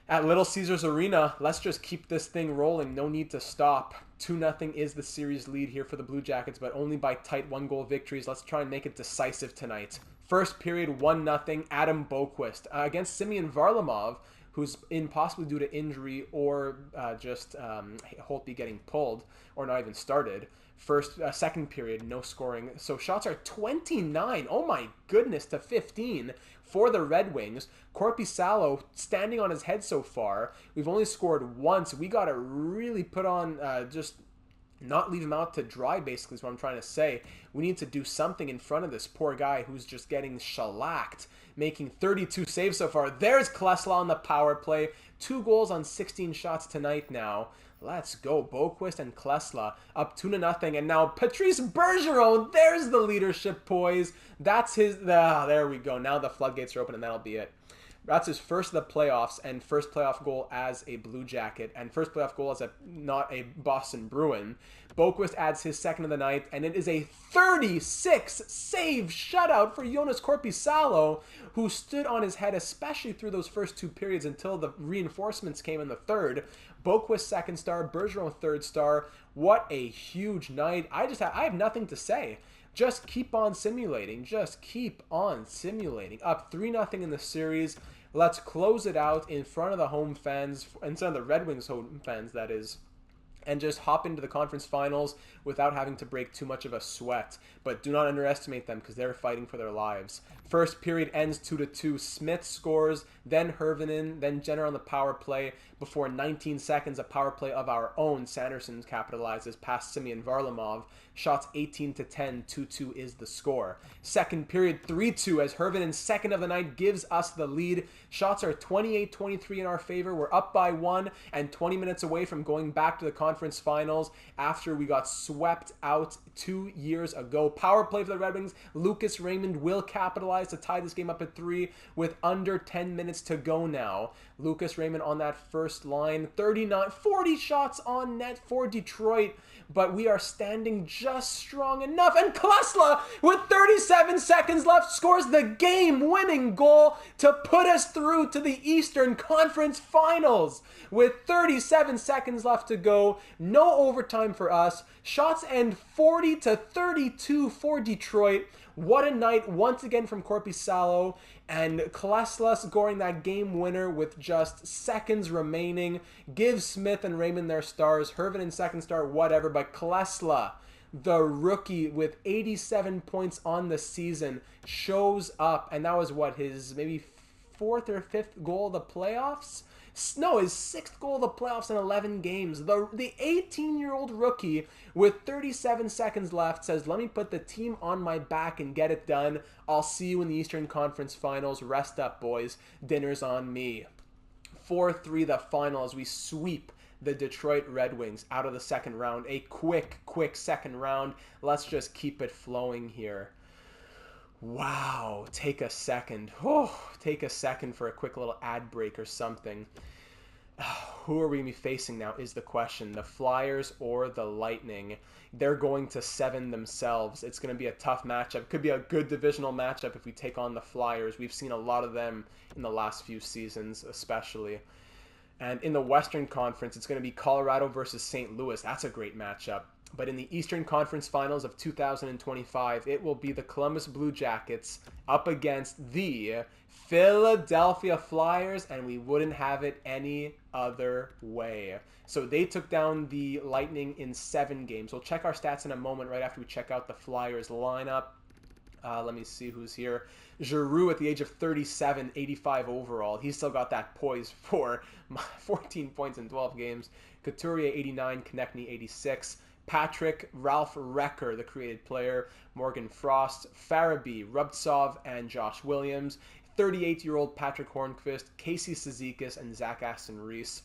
At Little Caesars Arena, let's just keep this thing rolling. No need to stop. 2-0 is the series lead here for the Blue Jackets, but only by tight 1-goal victories. Let's try and make it decisive tonight. First period, 1-0, Adam Boqvist against Semyon Varlamov, who's in possibly due to injury or just Holtby getting pulled or not even started. Second period, no scoring. So shots are 29, oh my goodness, to 15 for the Red Wings. Korpisalo standing on his head so far. We've only scored once. We got to really put on, just not leave him out to dry, basically, is what I'm trying to say. We need to do something in front of this poor guy who's just getting shellacked, making 32 saves so far. There's Klesla on the power play. 2 goals on 16 shots tonight now. Let's go. Boqvist and Klesla up 2-0. And now Patrice Bergeron. There's the leadership poise. That's his... there we go. Now the floodgates are open and that'll be it. That's his first of the playoffs and first playoff goal as a Blue Jacket and first playoff goal as not a Boston Bruin. Boqvist adds his second of the night, and it is a 36-save shutout for Joonas Korpisalo, who stood on his head, especially through those first 2 periods until the reinforcements came in the third. Boqvist second star, Bergeron third star. What a huge night. I have nothing to say. Just keep on simulating. Just keep on simulating. Up 3-0 in the series. Let's close it out in front of the home fans, in front of the Red Wings home fans, that is, and just hop into the conference finals without having to break too much of a sweat. But do not underestimate them because they're fighting for their lives. First period ends 2-2. Smith scores, then Hervinen, then Jenner on the power play. Before 19 seconds, a power play of our own, Sanderson capitalizes past Semyon Varlamov. Shots 18-10, 2-2 is the score. Second period, 3-2 as Hervinen's second of the night gives us the lead. Shots are 28-23 in our favor. We're up by 1 and 20 minutes away from going back to the conference finals after we got swept out 2 years ago. Power play for the Red Wings. Lucas Raymond will capitalize to tie this game up at 3 with under 10 minutes to go now. Lucas Raymond on that first line. 40 shots on net for Detroit, but we are standing just strong enough. And Klesla, with 37 seconds left, scores the game-winning goal to put us through to the Eastern Conference Finals. With 37 seconds left to go, no overtime for us. Shots end 40-32 for Detroit. What a night once again from Korpisalo, and Klesla scoring that game winner with just seconds remaining. Give Smith and Raymond their stars, Hervinen second star, whatever, but Klesla, the rookie with 87 points on the season, shows up, and that was what, his maybe 4th or 5th goal of the playoffs? No, his 6th goal of the playoffs in 11 games. The 18-year-old rookie with 37 seconds left says, let me put the team on my back and get it done. I'll see you in the Eastern Conference Finals. Rest up, boys. Dinner's on me. 4-3 the final as we sweep the Detroit Red Wings out of the second round. A quick second round. Let's just keep it flowing here. Wow, take a second. Take a second for a quick little ad break or something. Who are we going to be facing now is the question. The Flyers or the Lightning? They're going to 7 themselves. It's going to be a tough matchup. Could be a good divisional matchup if we take on the Flyers. We've seen a lot of them in the last few seasons, especially. And in the Western Conference, it's going to be Colorado versus St. Louis. That's a great matchup. But in the Eastern Conference Finals of 2025, it will be the Columbus Blue Jackets up against the Philadelphia Flyers, and we wouldn't have it any other way. So they took down the Lightning in 7 games. We'll check our stats in a moment right after we check out the Flyers lineup. Let me see who's here. Giroux at the age of 37, 85 overall. He's still got that poise for 14 points in 12 games. Couturier, 89. Konechny, 86. Patrick, Ralph Recker, the created player, Morgan Frost, Farabee, Rubtsov, and Josh Williams, 38-year-old Patrick Hornqvist, Casey Cizikas, and Zach Aston-Reese.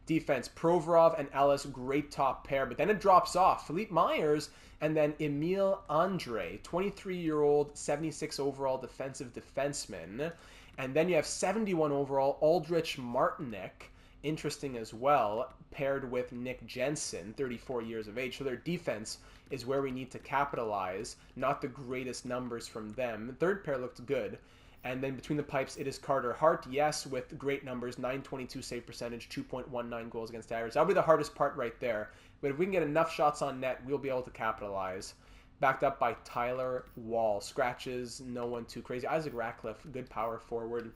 Defense, Provorov and Ellis, great top pair, but then it drops off. Philippe Myers and then Emile Andre, 23-year-old, 76 overall defensive defenseman. And then you have 71 overall, Aldrich Martinic, interesting as well, paired with Nick Jensen, 34 years of age. So their defense is where we need to capitalize. Not the greatest numbers from them. Third pair looked good. And then between the pipes, it is Carter Hart, yes, with great numbers, 922 save percentage, 2.19 goals against average. That'll be the hardest part right there. But if we can get enough shots on net, we'll be able to capitalize. Backed up by Tyler Wall. Scratches, no one too crazy. Isaac Ratcliffe, good power forward.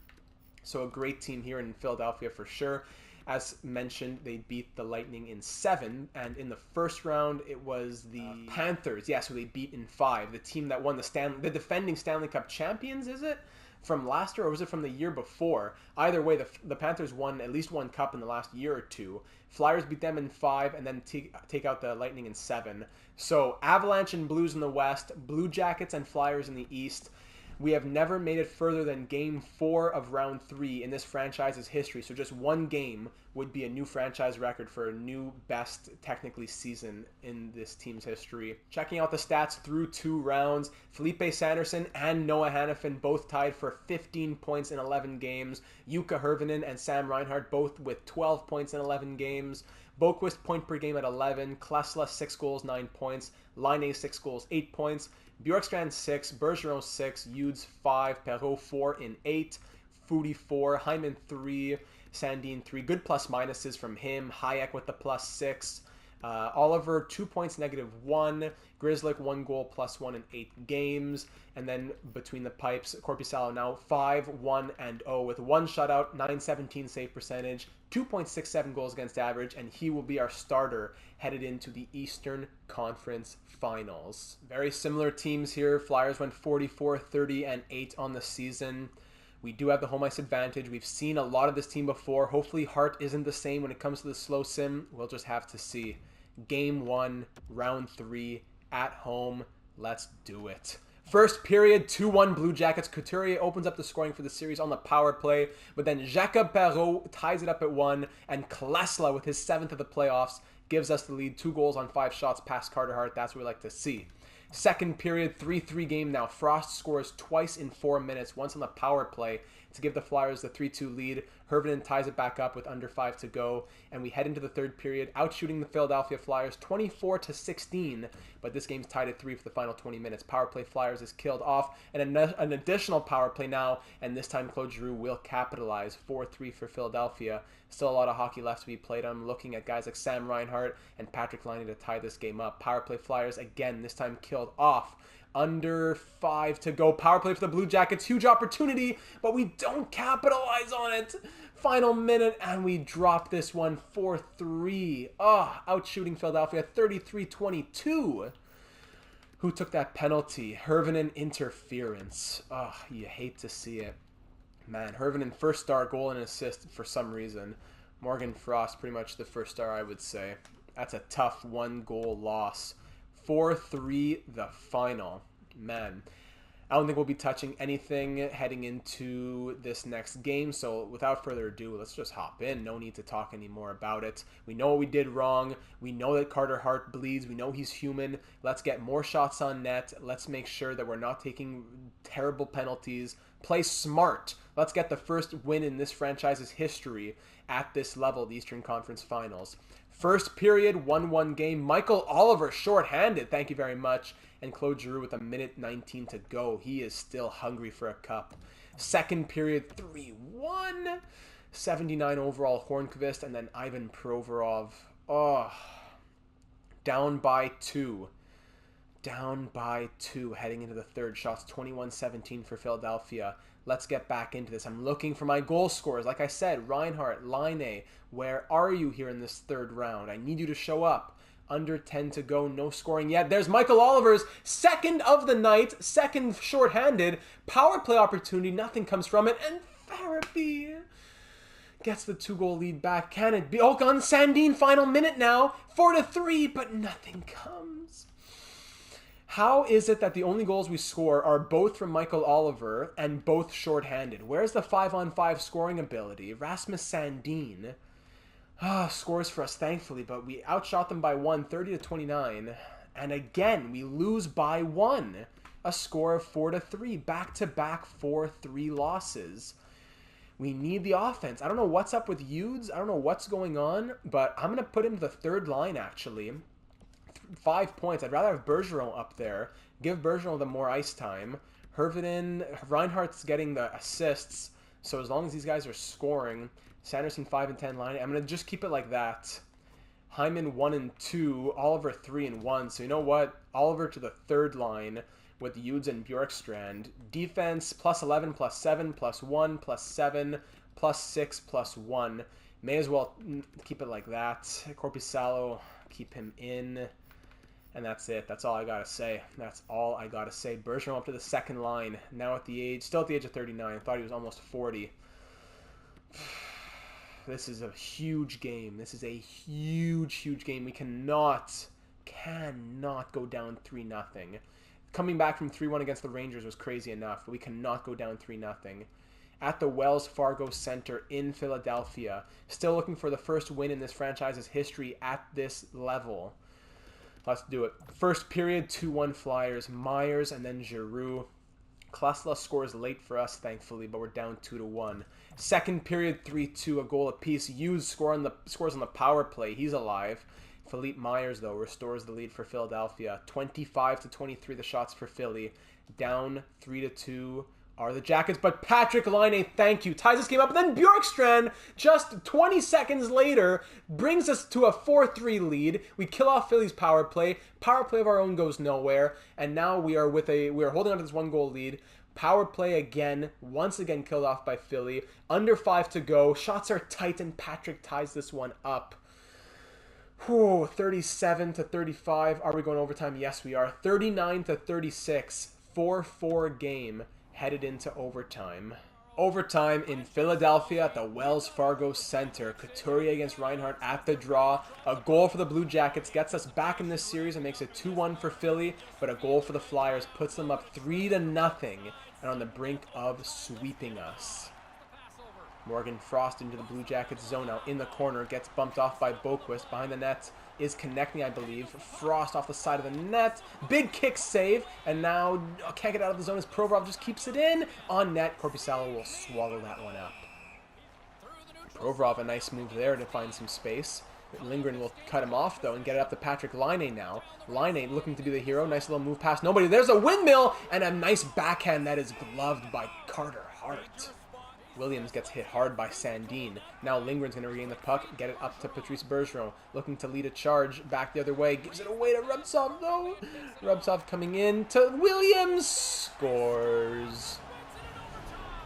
So a great team here in Philadelphia for sure. As mentioned, they beat the Lightning in 7, and in the first round, it was the Panthers. Yeah, so they beat in 5. The team that won the defending Stanley Cup champions, is it? From last year, or was it from the year before? Either way, the Panthers won at least one cup in the last year or two. Flyers beat them in 5, and then take out the Lightning in 7. So Avalanche and Blues in the West, Blue Jackets and Flyers in the East. We have never made it further than Game 4 of Round 3 in this franchise's history. So just one game would be a new franchise record for a new best, technically, season in this team's history. Checking out the stats through 2 rounds, Felipe Sanderson and Noah Hannafin both tied for 15 points in 11 games. Jukka Hirvonen and Sam Reinhart both with 12 points in 11 games. Boquist point per game at 11. Klesla 6 goals, 9 points. Laine 6 goals, 8 points. Bjorkstrand 6, Bergeron 6, Udes 5, Perreault 4 in 8, Foodie 4, Hyman 3, Sandin 3. Good plus minuses from him. Hayek with the plus 6. Oliver 2 points, -1. Grzelcyk 1 goal, +1 in 8 games. And then between the pipes, Korpisalo now 5-1-0 with 1 shutout, 917 save percentage, 2.67 goals against average, and he will be our starter headed into the Eastern Conference Finals. Very similar teams here. Flyers went 44-30-8 on the season. We do have the home ice advantage. We've seen a lot of this team before. Hopefully Hart isn't the same when it comes to the slow sim. We'll just have to see. Game 1, Round 3, at home. Let's do it. First period, 2-1 Blue Jackets. Couturier opens up the scoring for the series on the power play, but then Jacob Perreault ties it up at 1, and Klesla, with his 7th of the playoffs, gives us the lead. 2 goals on 5 shots past Carter Hart. That's what we like to see. Second period, 3-3 game now. Frost scores twice in 4 minutes, once on the power play to give the Flyers the 3-2 lead. Hirvonen ties it back up with under 5 to go, and we head into the third period, outshooting the Philadelphia Flyers 24-16, but this game's tied at 3 for the final 20 minutes. Power play Flyers is killed off, and an additional power play now, and this time Claude Giroux will capitalize. 4-3 for Philadelphia. Still a lot of hockey left to be played. I'm looking at guys like Sam Reinhart and Patrick Laine to tie this game up. Power play Flyers again, this time killed off. Under 5 to go. Power play for the Blue Jackets. Huge opportunity, but we don't capitalize on it. Final minute, and we drop this one 4-3. Outshooting Philadelphia 33-22. Who took that penalty? Hirvonen interference. You hate to see it. Man, Hirvonen first star, goal and assist for some reason. Morgan Frost pretty much the first star, I would say. That's a tough 1-goal loss. 4-3 the final. Man, I don't think we'll be touching anything heading into this next game, so without further ado, let's just hop in. No need to talk anymore about it. We know what we did wrong. We know that Carter Hart bleeds. We know he's human. Let's get more shots on net. Let's make sure that we're not taking terrible penalties. Play smart. Let's get the first win in this franchise's history at this level, the Eastern Conference Finals. First period, 1-1 game. Michael Oliver shorthanded, thank you very much. And Claude Giroux with 1:19 to go. He is still hungry for a cup. Second period, 3-1. 79 overall Hornqvist, and then Ivan Provorov. Down by 2. Down by 2 heading into the third. Shots 21-17 for Philadelphia. Let's get back into this. I'm looking for my goal scorers. Like I said, Reinhart, Laine, where are you here in this third round? I need you to show up. Under 10 to go, no scoring yet. There's Michael Oliver's second of the night, second shorthanded. Power play opportunity, nothing comes from it. And Farabee gets the 2-goal lead back. Can it be? Oh, on Sandin, final minute now. 4-3, but nothing comes. How is it that the only goals we score are both from Michael Oliver and both shorthanded? Where's the 5-on-5 scoring ability? Rasmus Sandin scores for us, thankfully, but we outshot them by 1, 30-29. And again, we lose by 1. A score of 4-3. Back-to-back 4-3 losses. We need the offense. I don't know what's up with Udes. I don't know what's going on, but I'm going to put him to the third line, actually. 5 points. I'd rather have Bergeron up there. Give Bergeron the more ice time. Hervinen, Reinhardt's getting the assists, so as long as these guys are scoring, Sanderson 5 and 10 line, I'm going to just keep it like that. Hyman 1 and 2, Oliver 3 and 1. So you know what? Oliver to the third line with Udes and Bjorkstrand. Defense +11, +7, +1, +7, +6, +1. May as well keep it like that. Korpisalo, keep him in. And that's it. That's all I got to say. That's all I got to say. Bergeron up to the second line. Now still at the age of 39. I thought he was almost 40. This is a huge game. This is a huge, huge game. We cannot go down 3-0. Coming back from 3-1 against the Rangers was crazy enough, but we cannot go down 3-0. At the Wells Fargo Center in Philadelphia. Still looking for the first win in this franchise's history at this level. Let's do it. First period, 2-1 Flyers. Myers and then Giroux. Klesla scores late for us, thankfully, but we're down 2-1. Second period, 3-2, a goal apiece. Hughes scores on the power play. He's alive. Philippe Myers, though, restores the lead for Philadelphia. 25-23 the shots for Philly. Down 3-2 are the Jackets, but Patrick Laine, thank you, ties this game up, and then Bjorkstrand, just 20 seconds later, brings us to a 4-3 lead. We kill off Philly's power play. Power play of our own goes nowhere, and now we are holding on to this 1-goal lead. Power play again, once again killed off by Philly. Under 5 to go. Shots are tight, and Patrick ties this one up. 37-35. Are we going overtime? Yes, we are. 39-36. 4-4 game headed into overtime. Overtime in Philadelphia at the Wells Fargo Center. Couturier against Reinhardt at the draw. A goal for the Blue Jackets gets us back in this series and makes it 2-1 for Philly, but a goal for the Flyers puts them up 3-0 and on the brink of sweeping us. Morgan Frost into the Blue Jackets zone now in the corner, gets bumped off by Boquist. Behind the net is connecting, I believe. Frost off the side of the net. Big kick save, and now can't get out of the zone as Provorov just keeps it in. On net, Korpisalo will swallow that one up. Provorov, a nice move there to find some space. Lindgren will cut him off, though, and get it up to Patrick Laine now. Laine looking to be the hero. Nice little move past nobody. There's a windmill, and a nice backhand that is gloved by Carter Hart. Williams gets hit hard by Sandin. Now Lindgren's going to regain the puck, get it up to Patrice Bergeron, looking to lead a charge back the other way. Gives it away to Rubtsov, though. Rubtsov coming in to Williams. Scores.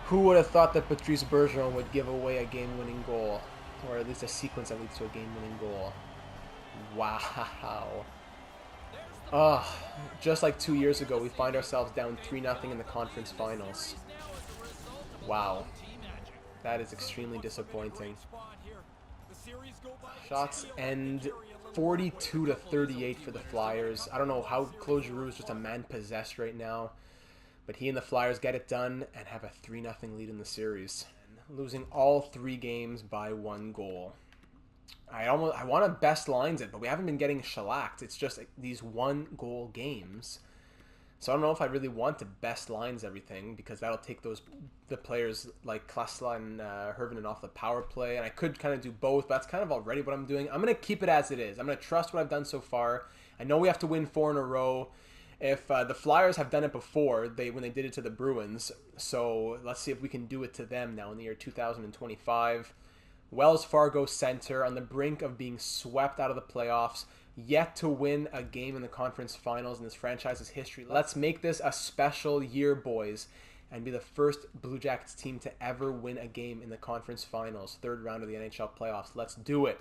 Who would have thought that Patrice Bergeron would give away a game-winning goal? Or at least a sequence that leads to a game-winning goal. Wow. Just like 2 years ago, we find ourselves down 3-0 in the conference finals. Wow. That is extremely disappointing. Shots end 42-38 for the Flyers. I don't know how Claude Giroux is just a man possessed right now, but he and the Flyers get it done and have a 3-0 lead in the series, losing all 3 games by 1 goal. I want to best lines it, but we haven't been getting shellacked. It's just like these 1-goal games. So I don't know if I really want to best lines everything, because that'll take the players like Klesla and Hervinen off the power play, and I could kind of do both, but that's kind of already what I'm doing. I'm going to keep it as it is. I'm going to trust what I've done so far. I know we have to win 4 in a row. If the Flyers have done it before, when they did it to the Bruins, so let's see if we can do it to them now in the year 2025. Wells Fargo Center on the brink of being swept out of the playoffs. Yet to win a game in the conference finals in this franchise's history. Let's make this a special year, boys, and be the first Blue Jackets team to ever win a game in the conference finals, 3rd round of the NHL playoffs. Let's do it.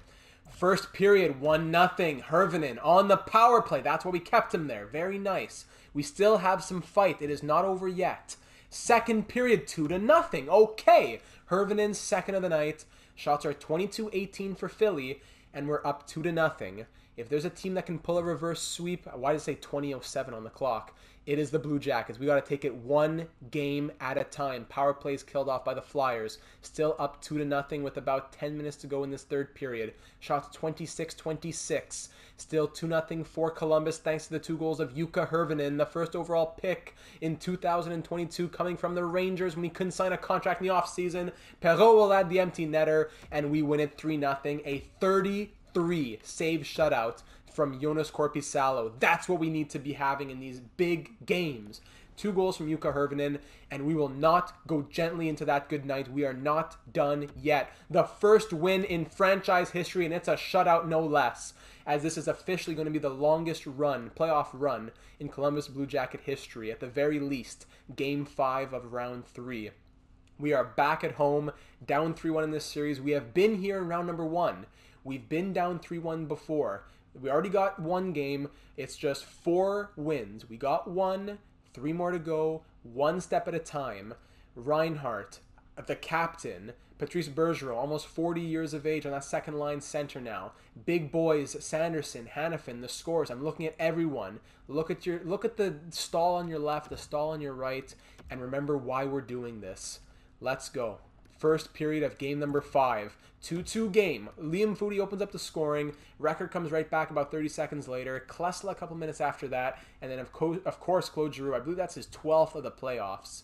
First period, 1-0. Hervinen on the power play. That's why we kept him there. Very nice. We still have some fight. It is not over yet. Second period, 2-0. Okay. Hervinen's second of the night. Shots are 22-18 for Philly, and we're up 2-0. If there's a team that can pull a reverse sweep, why does it say 20:07 on the clock? It is the Blue Jackets. We got to take it one game at a time. Power plays killed off by the Flyers. Still up 2-0 with about 10 minutes to go in this third period. Shots 26-26. Still 2-0 for Columbus thanks to the 2 goals of Jukka Hirvonen, the first overall pick in 2022 coming from the Rangers when he couldn't sign a contract in the offseason. Perreault will add the empty netter, and we win it 3-0. A 33 save shutout from Joonas Korpisalo. That's what we need to be having in these big games. 2 goals from Jukka Hirvonen, and we will not go gently into that good night. We are not done yet. The first win in franchise history, and it's a shutout no less, as this is officially going to be the longest playoff run in Columbus Blue Jacket history, at the very least, Game 5 of Round 3. We are back at home, down 3-1 in this series. We have been here in round number 1. We've been down 3-1 before. We already got 1 game. It's just 4 wins. We got 1, 3 more to go, 1 step at a time. Reinhart, the captain, Patrice Bergeron, almost 40 years of age on that second line center now. Big boys, Sanderson, Hanifin, the scores. I'm looking at everyone. Look at the stall on your left, the stall on your right, and remember why we're doing this. Let's go. First period of game number 5. 2-2 game. Liam Foudy opens up the scoring. Record comes right back about 30 seconds later. Klesla a couple minutes after that. And then, of course, Claude Giroux. I believe that's his 12th of the playoffs.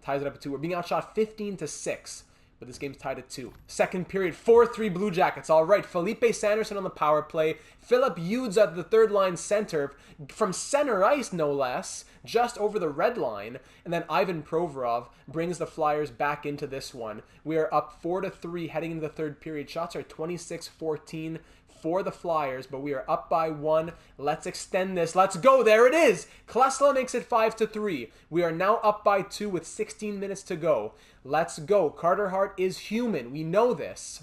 Ties it up at 2. We're being outshot 15-6. But this game's tied at 2. Second period, 4-3 Blue Jackets. All right, Felipe Sanderson on the power play. Philip Hughes at the third line center, from center ice no less, just over the red line. And then Ivan Provorov brings the Flyers back into this one. We are up 4-3 heading into the third period. Shots are 26-14 for the Flyers, but we are up by 1. Let's extend this. Let's go. There it is. Klesla makes it 5-3. We are now up by 2 with 16 minutes to go. Let's go. Carter Hart is human. We know this.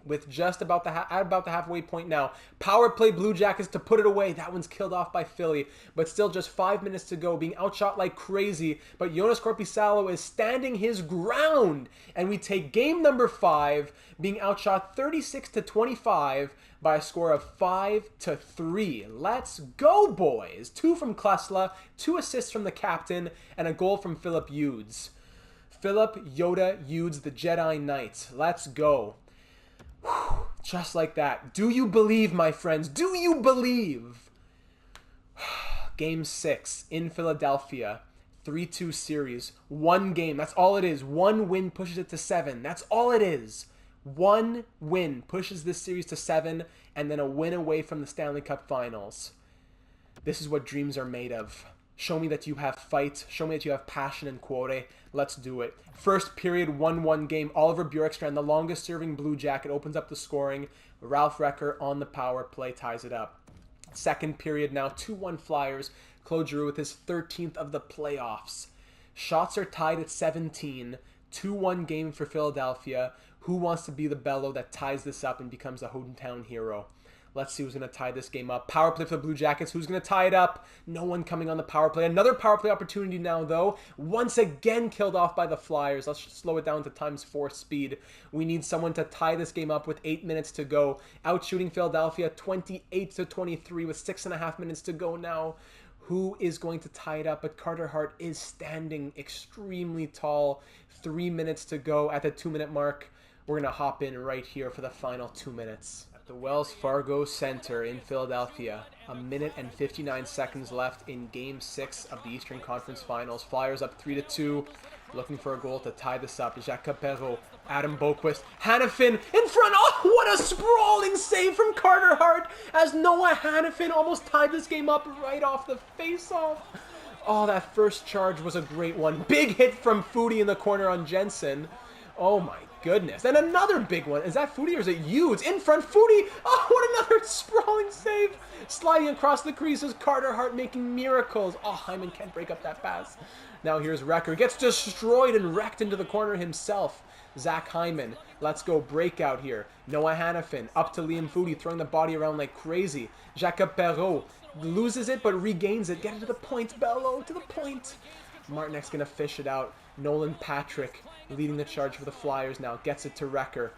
With just about the halfway point now. Power play Blue Jackets to put it away. That one's killed off by Philly. But still just 5 minutes to go. Being outshot like crazy. But Joonas Korpisalo is standing his ground. And we take game number 5. Being outshot 36-25 by a score of 5-3. Let's go, boys. 2 from Klesla. 2 assists from the captain. And a goal from Philip Hughes. Philip Yoda Hughes, the Jedi Knight. Let's go. Whew, just like that. Do you believe, my friends? Do you believe? Game 6 in Philadelphia. 3-2 series. 1 game. That's all it is. 1 win pushes it to 7. That's all it is. 1 win pushes this series to 7, and then a win away from the Stanley Cup Finals. This is what dreams are made of. Show me that you have fight. Show me that you have passion and quote. Let's do it. First period, 1-1 game. Oliver Bjorkstrand, the longest serving Blue Jacket, opens up the scoring. Ralph Recker on the power play ties it up. Second period now, 2-1 Flyers. Claude Giroux with his 13th of the playoffs. Shots are tied at 17. 2-1 game for Philadelphia. Who wants to be the bellow that ties this up and becomes a hometown hero? Let's see who's going to tie this game up. Power play for the Blue Jackets. Who's going to tie it up? No one coming on the power play. Another power play opportunity now, though. Once again killed off by the Flyers. Let's slow it down to ×4 speed. We need someone to tie this game up with 8 minutes to go. Outshooting Philadelphia 28-23 with 6.5 minutes to go now. Who is going to tie it up? But Carter Hart is standing extremely tall. 3 minutes to go at the 2-minute mark. We're going to hop in right here for the final 2 minutes. The Wells Fargo Center in Philadelphia. 1 minute and 59 seconds left in Game 6 of the Eastern Conference Finals. Flyers up 3-2, looking for a goal to tie this up. Jacques Perreault, Adam Boquist, Hanifin in front. Oh, what a sprawling save from Carter Hart as Noah Hanifin almost tied this game up right off the face-off. Oh, that first charge was a great one. Big hit from Foudy in the corner on Jensen. Oh my goodness. And another big one. Is that Foudy or is it Hughes? In front, Foudy. Oh, what another sprawling save. Sliding across the creases. Carter Hart making miracles. Oh, Hyman can't break up that pass. Now here's Recker. Gets destroyed and wrecked into the corner himself. Zach Hyman. Let's go. Breakout here. Noah Hanifin. Up to Liam Foudy. Throwing the body around like crazy. Jacques Perreault. Loses it but regains it. Get it to the point. Bello to the point. Martinek's going to fish it out. Nolan Patrick leading the charge for the Flyers now. Gets it to Recker.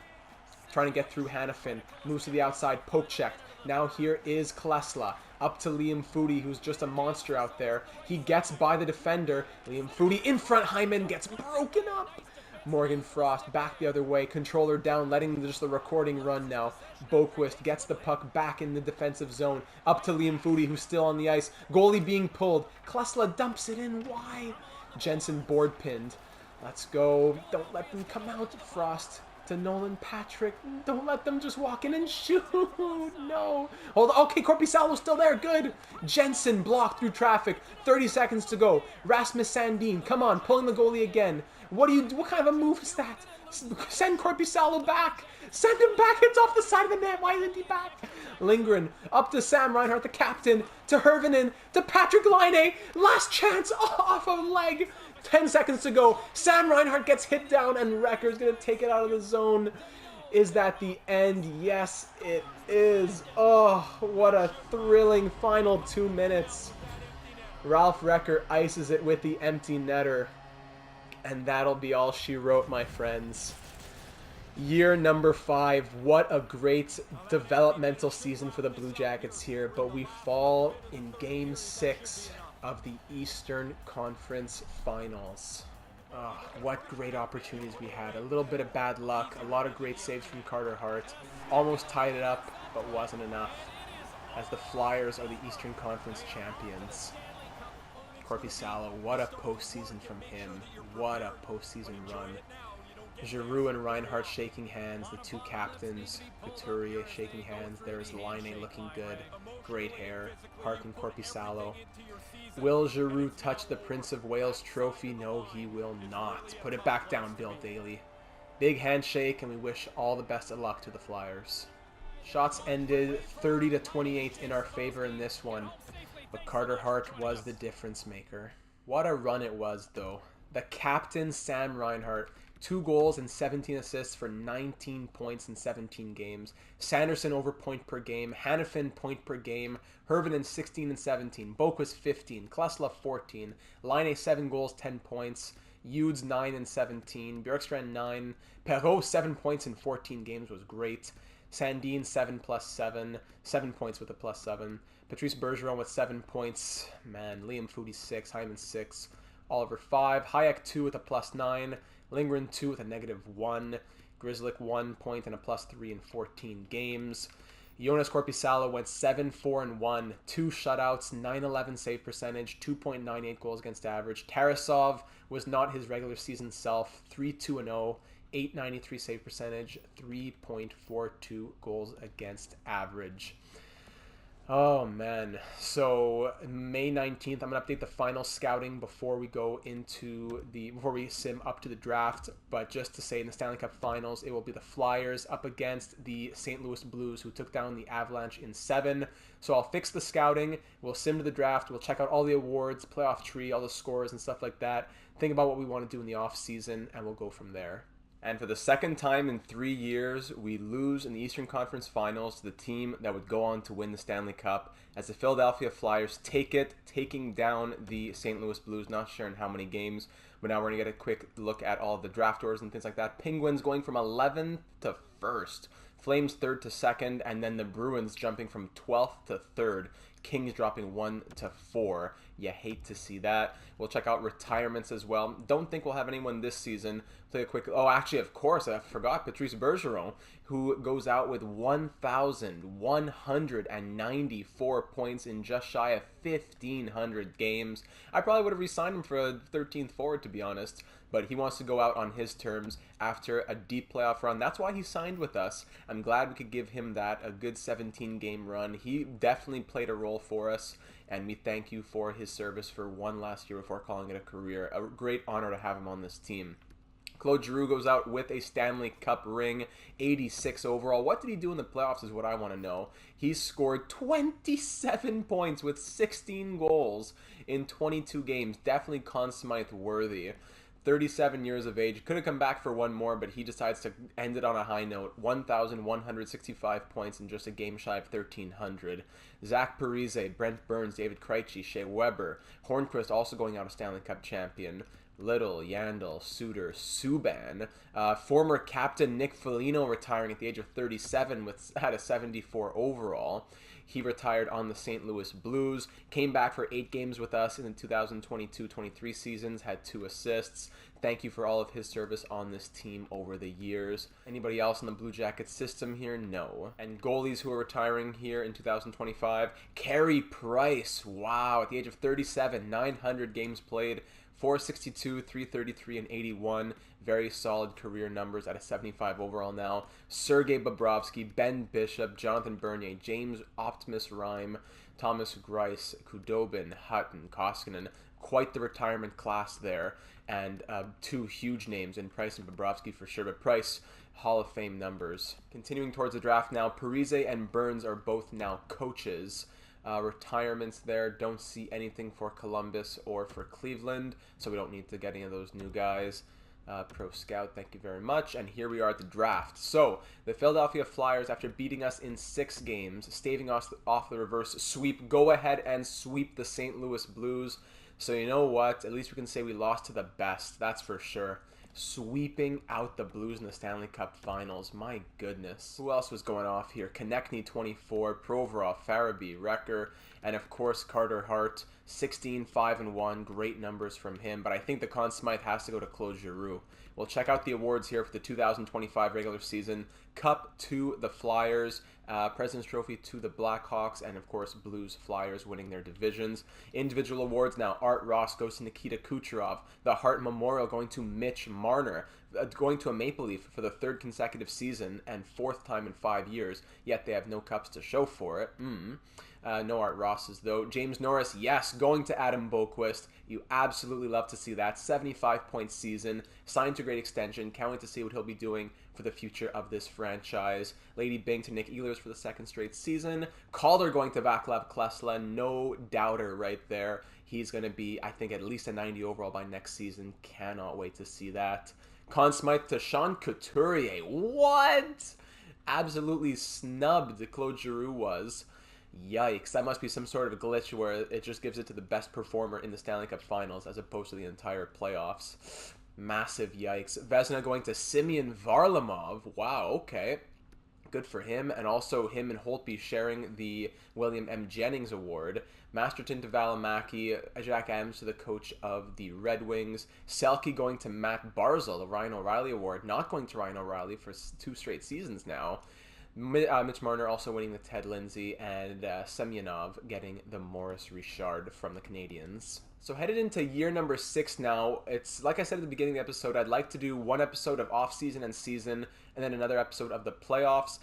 Trying to get through Hanifin. Moves to the outside. Poke checked. Now here is Klesla. Up to Liam Foudy, who's just a monster out there. He gets by the defender. Liam Foudy in front. Hyman gets broken up. Morgan Frost back the other way. Controller down, letting just the recording run now. Boquist gets the puck back in the defensive zone. Up to Liam Foudy, who's still on the ice. Goalie being pulled. Klesla dumps it in. Why? Jensen board pinned. Let's go. Don't let them come out. Frost to Nolan Patrick. Don't let them just walk in and shoot. No. Hold on. Okay, Korpisalo's still there. Good. Jensen blocked through traffic. 30 seconds to go. Rasmus Sandin. Come on. Pulling the goalie again. What kind of a move is that? Send Korpisalo back. Send him back. It's off the side of the net. Why isn't he back? Lindgren up to Sam Reinhart, the captain. To Hervinen. To Patrick Laine. Last chance. Off a leg. 10 seconds to go. Sam Reinhart gets hit down and Recker's going to take it out of the zone. Is that the end? Yes, it is. Oh, what a thrilling final 2 minutes. Ralph Recker ices it with the empty netter. And that'll be all she wrote, my friends. Year number 5. What a great developmental season for the Blue Jackets here. But we fall in Game 6 of the Eastern Conference Finals. Oh, what great opportunities we had. A little bit of bad luck. A lot of great saves from Carter Hart. Almost tied it up, but wasn't enough. As the Flyers are the Eastern Conference champions. Korpisalo, what a postseason from him. What a postseason run. Giroux and Reinhart shaking hands. The two captains. Couturier shaking hands. There's Laine looking good. Great hair. Hart and Korpisalo. Will Giroux touch the Prince of Wales trophy? No, he will not. Put it back down, Bill Daly. Big handshake, and we wish all the best of luck to the Flyers. Shots ended 30-28 in our favor in this one, but Carter Hart was the difference maker. What a run it was, though. The captain, Sam Reinhart, 2 goals and 17 assists for 19 points in 17 games. Sanderson over point per game. Hannafin point per game. Hervinen 16 and 17. Boquist 15. Klesla 14. Laine 7 goals, 10 points. Udes 9 and 17. Bjorkstrand 9. Perreault 7 points in 14 games was great. Sandin 7 plus 7. 7 points with a plus 7. Patrice Bergeron with 7 points. Man, Liam Foudy 6. Hyman 6. Oliver 5. Hayek 2 with a plus 9. Lindgren 2 with a -1. Grzelcyk 1 point and a plus 3 in 14 games. Jonas Korpisalo went 7-4-1, 2 shutouts, 911 save percentage, 2.98 goals against average. Tarasov was not his regular season self, 3-2-0, 893 save percentage, 3.42 goals against average. Oh man, so May 19th, I'm going to update the final scouting before we sim up to the draft, but just to say in the Stanley Cup Finals, it will be the Flyers up against the St. Louis Blues, who took down the Avalanche in 7. So I'll fix the scouting, we'll sim to the draft, we'll check out all the awards, playoff tree, all the scores and stuff like that, think about what we want to do in the off season, and we'll go from there. And for the second time in 3 years, we lose in the Eastern Conference Finals to the team that would go on to win the Stanley Cup, as the Philadelphia Flyers take it, taking down the St. Louis Blues. Not sure in how many games, but now we're going to get a quick look at all the draft orders and things like that. Penguins going from 11th to 1st, Flames 3rd to 2nd, and then the Bruins jumping from 12th to 3rd. Kings dropping 1 to 4. You hate to see that. We'll check out retirements as well. Don't think we'll have anyone this season. Play a quick... Oh, actually, of course, I forgot Patrice Bergeron, who goes out with 1,194 points in just shy of 1,500 games. I probably would have re-signed him for a 13th forward, to be honest, but he wants to go out on his terms after a deep playoff run. That's why he signed with us. I'm glad we could give him that, a good 17-game run. He definitely played a role for us, and we thank you for his service for one last year before calling it a career. A great honor to have him on this team. Claude Giroux goes out with a Stanley Cup ring, 86 overall. What did he do in the playoffs is what I want to know. He scored 27 points with 16 goals in 22 games. Definitely Conn Smythe worthy. 37 years of age. Could have come back for one more, but he decides to end it on a high note. 1,165 points in just a game shy of 1,300. Zach Parise, Brent Burns, David Krejci, Shea Weber. Hornquist also going out a Stanley Cup champion. Little, Yandel, Suter, Subban. Former captain Nick Foligno retiring at the age of 37 had a 74 overall. He retired on the St. Louis Blues, came back for 8 games with us in the 2022-23 seasons, had 2 assists. Thank you for all of his service on this team over the years. Anybody else in the Blue Jackets system here? No. And goalies who are retiring here in 2025, Carey Price. Wow, at the age of 37, 900 games played, 462, 333, and 81. Very solid career numbers at a 75 overall now. Sergei Bobrovsky, Ben Bishop, Jonathan Bernier, James Optimus Rhyme, Thomas Greiss, Khudobin, Hutton, Koskinen. Quite the retirement class there. And 2 huge names in Price and Bobrovsky for sure. But Price, Hall of Fame numbers. Continuing towards the draft now, Parise and Burns are both now coaches. Retirements there, don't see anything for Columbus or for Cleveland, so we don't need to get any of those new guys. Pro Scout, thank you very much. And here we are at the draft. So, the Philadelphia Flyers, after beating us in 6 games, staving us off the reverse sweep, go ahead and sweep the St. Louis Blues. So you know what? At least we can say we lost to the best, that's for sure. Sweeping out the Blues in the Stanley Cup Finals. My goodness. Who else was going off here? Konechny, 24, Provorov, Farabee, Wrecker, and of course Carter Hart, 16, 5-1. Great numbers from him, but I think the Conn Smythe has to go to Claude Giroux. We'll check out the awards here for the 2025 regular season. Cup to the Flyers, President's Trophy to the Blackhawks, and of course Blues Flyers winning their divisions. Individual awards now, Art Ross goes to Nikita Kucherov. The Hart Memorial going to Mitch Marner, going to a Maple Leaf for the 3rd consecutive season and 4th time in 5 years, yet they have no cups to show for it. No Art Rosses though. James Norris, yes, going to Adam Boqvist. You absolutely love to see that. 75-point season, signed to great extension. Can't wait to see what he'll be doing for the future of this franchise. Lady Bing to Nick Ehlers for the 2nd straight season. Calder going to Vaclav Klesla, no doubter right there. He's going to be, I think, at least a 90 overall by next season. Cannot wait to see that. Conn Smythe to Sean Couturier. What? Absolutely snubbed Claude Giroux was. Yikes, that must be some sort of glitch where it just gives it to the best performer in the Stanley Cup Finals as opposed to the entire playoffs. Massive yikes. Vezina going to Simeon Varlamov. Wow, okay. Good for him. And also him and Holtby sharing the William M. Jennings Award. Masterton to Valimaki. Jack Adams to the coach of the Red Wings. Selke going to Matt Barzal, the Ryan O'Reilly Award. Not going to Ryan O'Reilly for 2 straight seasons now. Mitch Marner also winning the Ted Lindsay, and Semyonov getting the Maurice Richard from the Canadiens. So headed into year number 6 now. It's like I said at the beginning of the episode, I'd like to do 1 episode of off-season and season, and then another episode of the playoffs.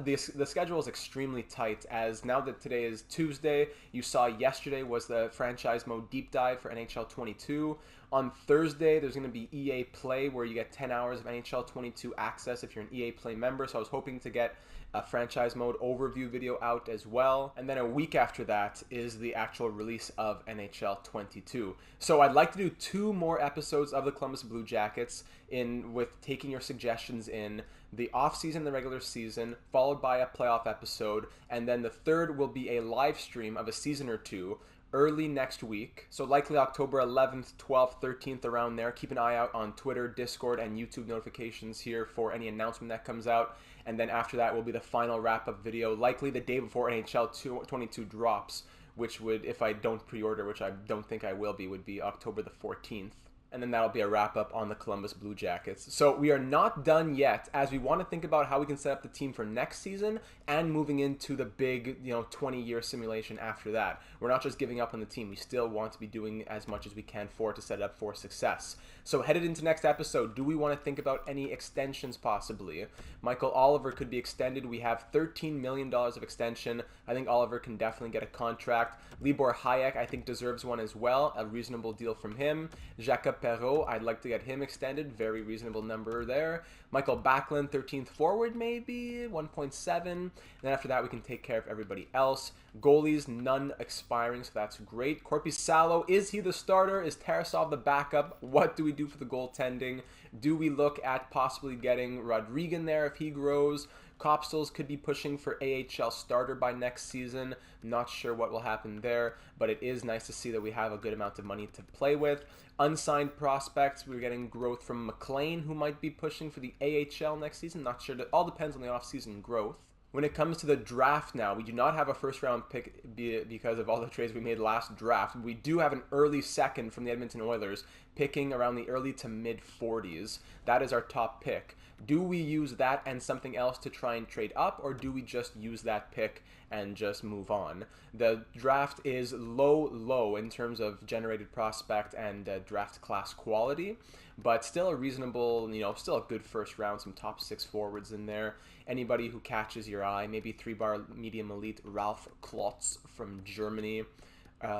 The schedule is extremely tight, as now that today is Tuesday, you saw yesterday was the franchise mode deep dive for NHL 22. On Thursday, there's going to be EA Play, where you get 10 hours of NHL 22 access if you're an EA Play member. So I was hoping to get a franchise mode overview video out as well. And then a week after that is the actual release of NHL 22. So I'd like to do 2 more episodes of the Columbus Blue Jackets with taking your suggestions in the off-season, the regular season, followed by a playoff episode. And then the 3rd will be a live stream of a season or 2 early next week, so likely October 11th, 12th, 13th, around there. Keep an eye out on Twitter, Discord, and YouTube notifications here for any announcement that comes out. And then after that will be the final wrap-up video, likely the day before NHL 22 drops, which would, if I don't pre-order, which I don't think I will be, would be October the 14th. And then that'll be a wrap-up on the Columbus Blue Jackets. So we are not done yet, as we want to think about how we can set up the team for next season and moving into the big, 20-year simulation after that. We're not just giving up on the team. We still want to be doing as much as we can to set it up for success. So headed into next episode, do we want to think about any extensions possibly? Michael Oliver could be extended. We have $13 million of extension. I think Oliver can definitely get a contract. Libor Hayek, I think, deserves one as well. A reasonable deal from him. Jakob Perreault, I'd like to get him extended. Very reasonable number there. Michael Backlund, 13th forward maybe, 1.7. And then after that, we can take care of everybody else. Goalies, none expiring, so that's great. Korpisalo, is he the starter? Is Tarasov the backup? What do we do for the goaltending? Do we look at possibly getting Rodriguez there if he grows? Kopstels could be pushing for AHL starter by next season. Not sure what will happen there, but it is nice to see that we have a good amount of money to play with. Unsigned prospects, we're getting growth from McLean, who might be pushing for the AHL next season. Not sure. It all depends on the offseason growth. When it comes to the draft now, we do not have a first-round pick because of all the trades we made last draft. We do have an early second from the Edmonton Oilers, picking around the early to mid-40s. That is our top pick. Do we use that and something else to try and trade up, or do we just use that pick and just move on? The draft is low in terms of generated prospect and draft class quality, but still a reasonable, still a good first round, some top 6 forwards in there. Anybody who catches your eye, maybe 3-bar medium elite Ralph Klotz from Germany.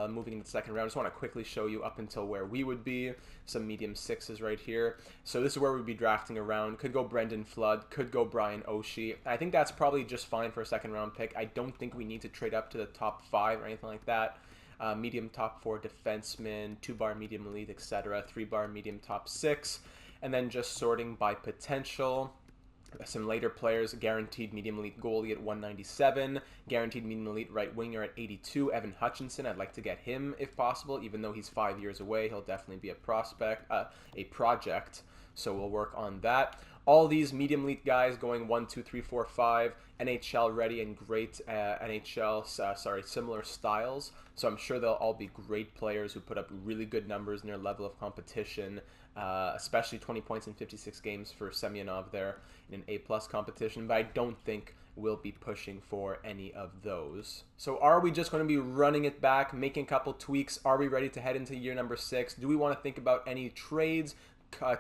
Moving into the second round, I just want to quickly show you up until where we would be. Some medium 6s right here. So this is where we'd be drafting around. Could go Brendan Flood, could go Brian Oshie. I think that's probably just fine for a second round pick. I don't think we need to trade up to the top 5 or anything like that. Medium top 4 defenseman, 2-bar medium elite, etc. 3-bar medium top 6. And then just sorting by potential. Some later players, guaranteed medium elite goalie at 197, guaranteed medium elite right winger at 82, Evan Hutchinson. I'd like to get him if possible, even though he's 5 years away. He'll definitely be a project, so we'll work on that. All these medium elite guys going 1, 2, 3, 4, 5, NHL ready and great similar styles. So I'm sure they'll all be great players who put up really good numbers in their level of competition. Especially 20 points in 56 games for Semyonov there in an A+ competition, but I don't think we'll be pushing for any of those. So are we just going to be running it back, making a couple tweaks? Are we ready to head into year number 6? Do we want to think about any trades,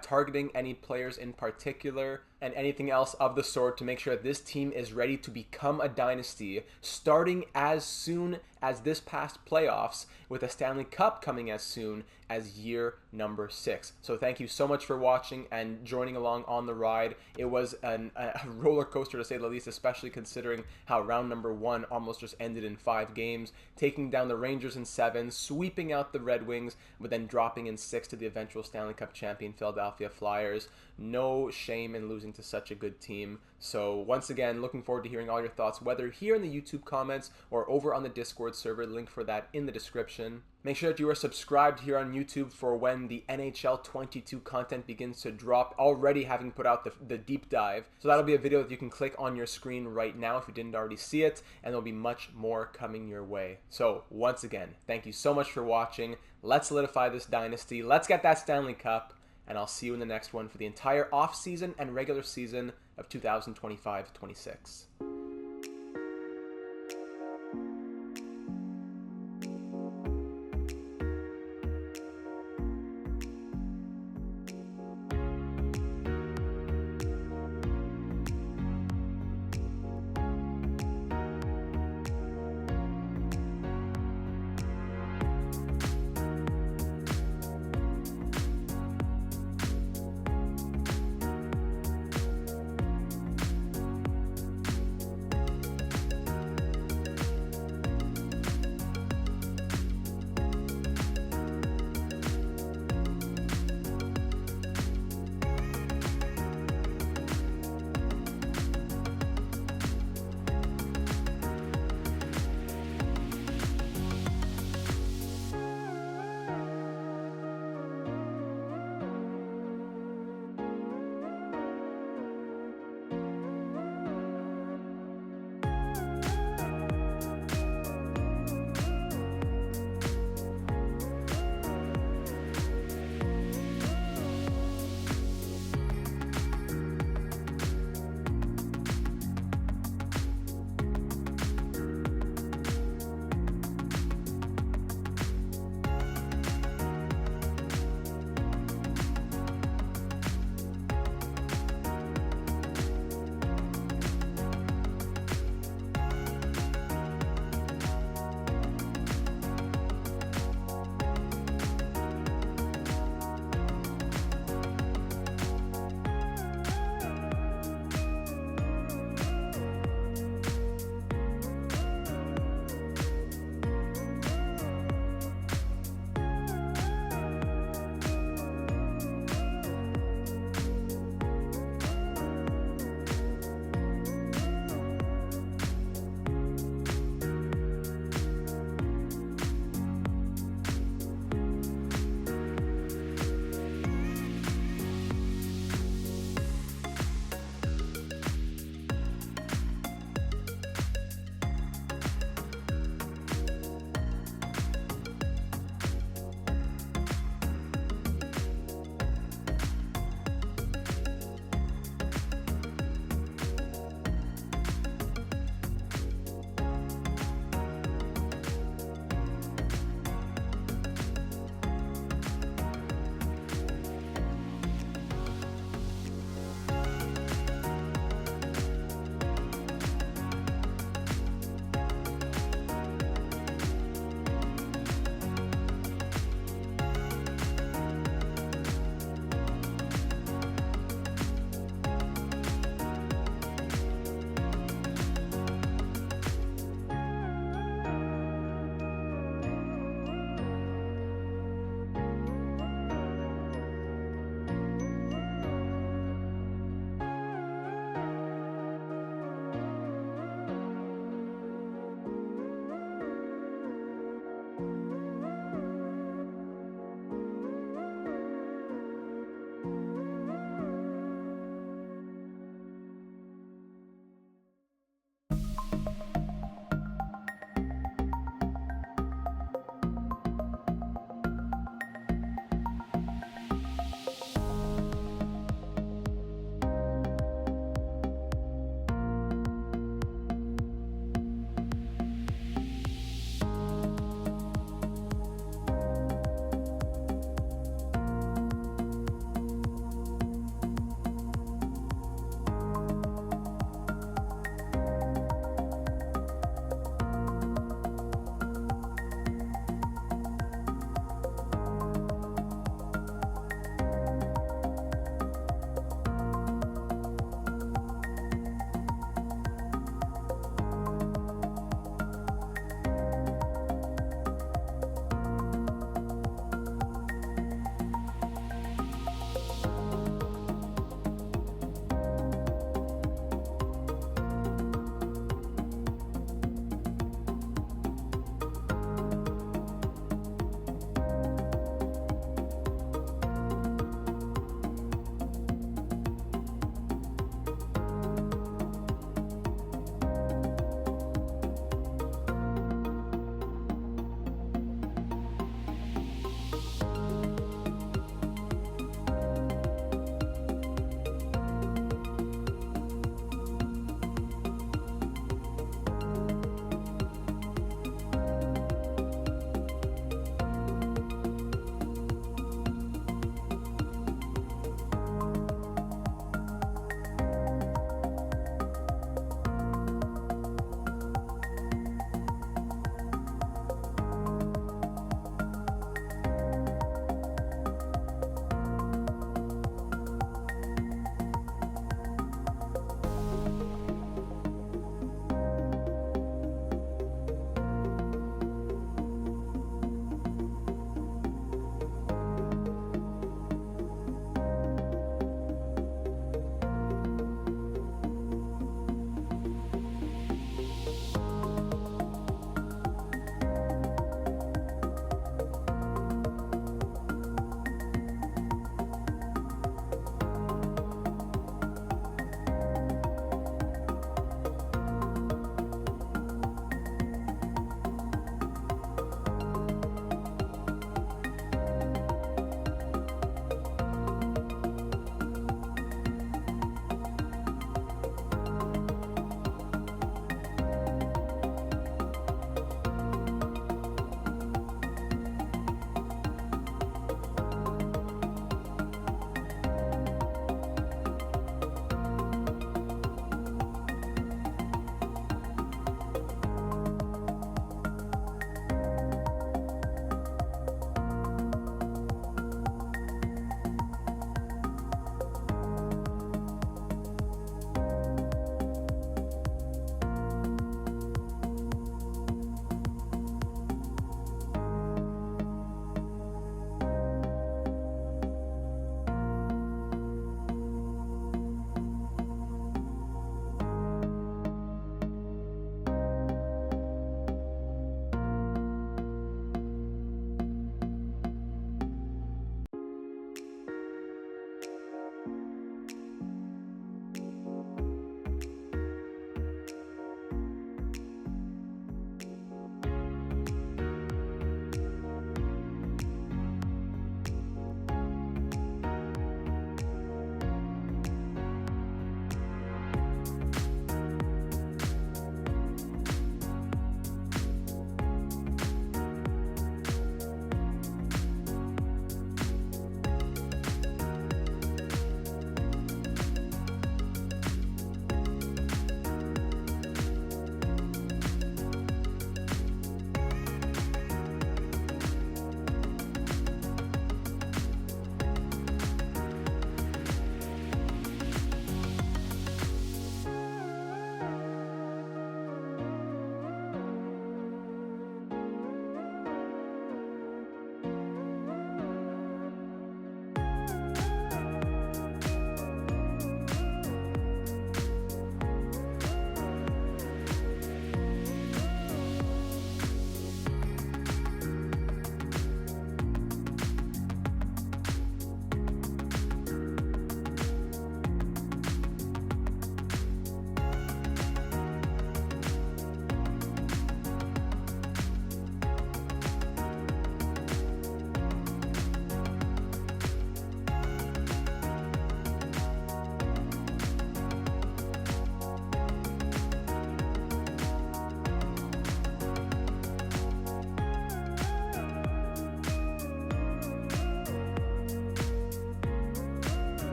targeting any players in particular, and anything else of the sort to make sure that this team is ready to become a dynasty starting as soon as this past playoffs, with a Stanley Cup coming as soon as year number 6. So thank you so much for watching and joining along on the ride. It was a roller coaster to say the least, especially considering how round number 1 almost just ended in 5 games, taking down the Rangers in 7, sweeping out the Red Wings, but then dropping in 6 to the eventual Stanley Cup champion Philadelphia Flyers. No shame in losing to such a good team. So once again, looking forward to hearing all your thoughts, whether here in the YouTube comments or over on the Discord server. Link for that in the description. Make sure that you are subscribed here on YouTube for when the NHL 22 content begins to drop, already having put out the deep dive. So that'll be a video that you can click on your screen right now if you didn't already see it, and there'll be much more coming your way. So once again, thank you so much for watching. Let's solidify this dynasty. Let's get that Stanley Cup, and I'll see you in the next one for the entire off-season and regular season of 2025-26.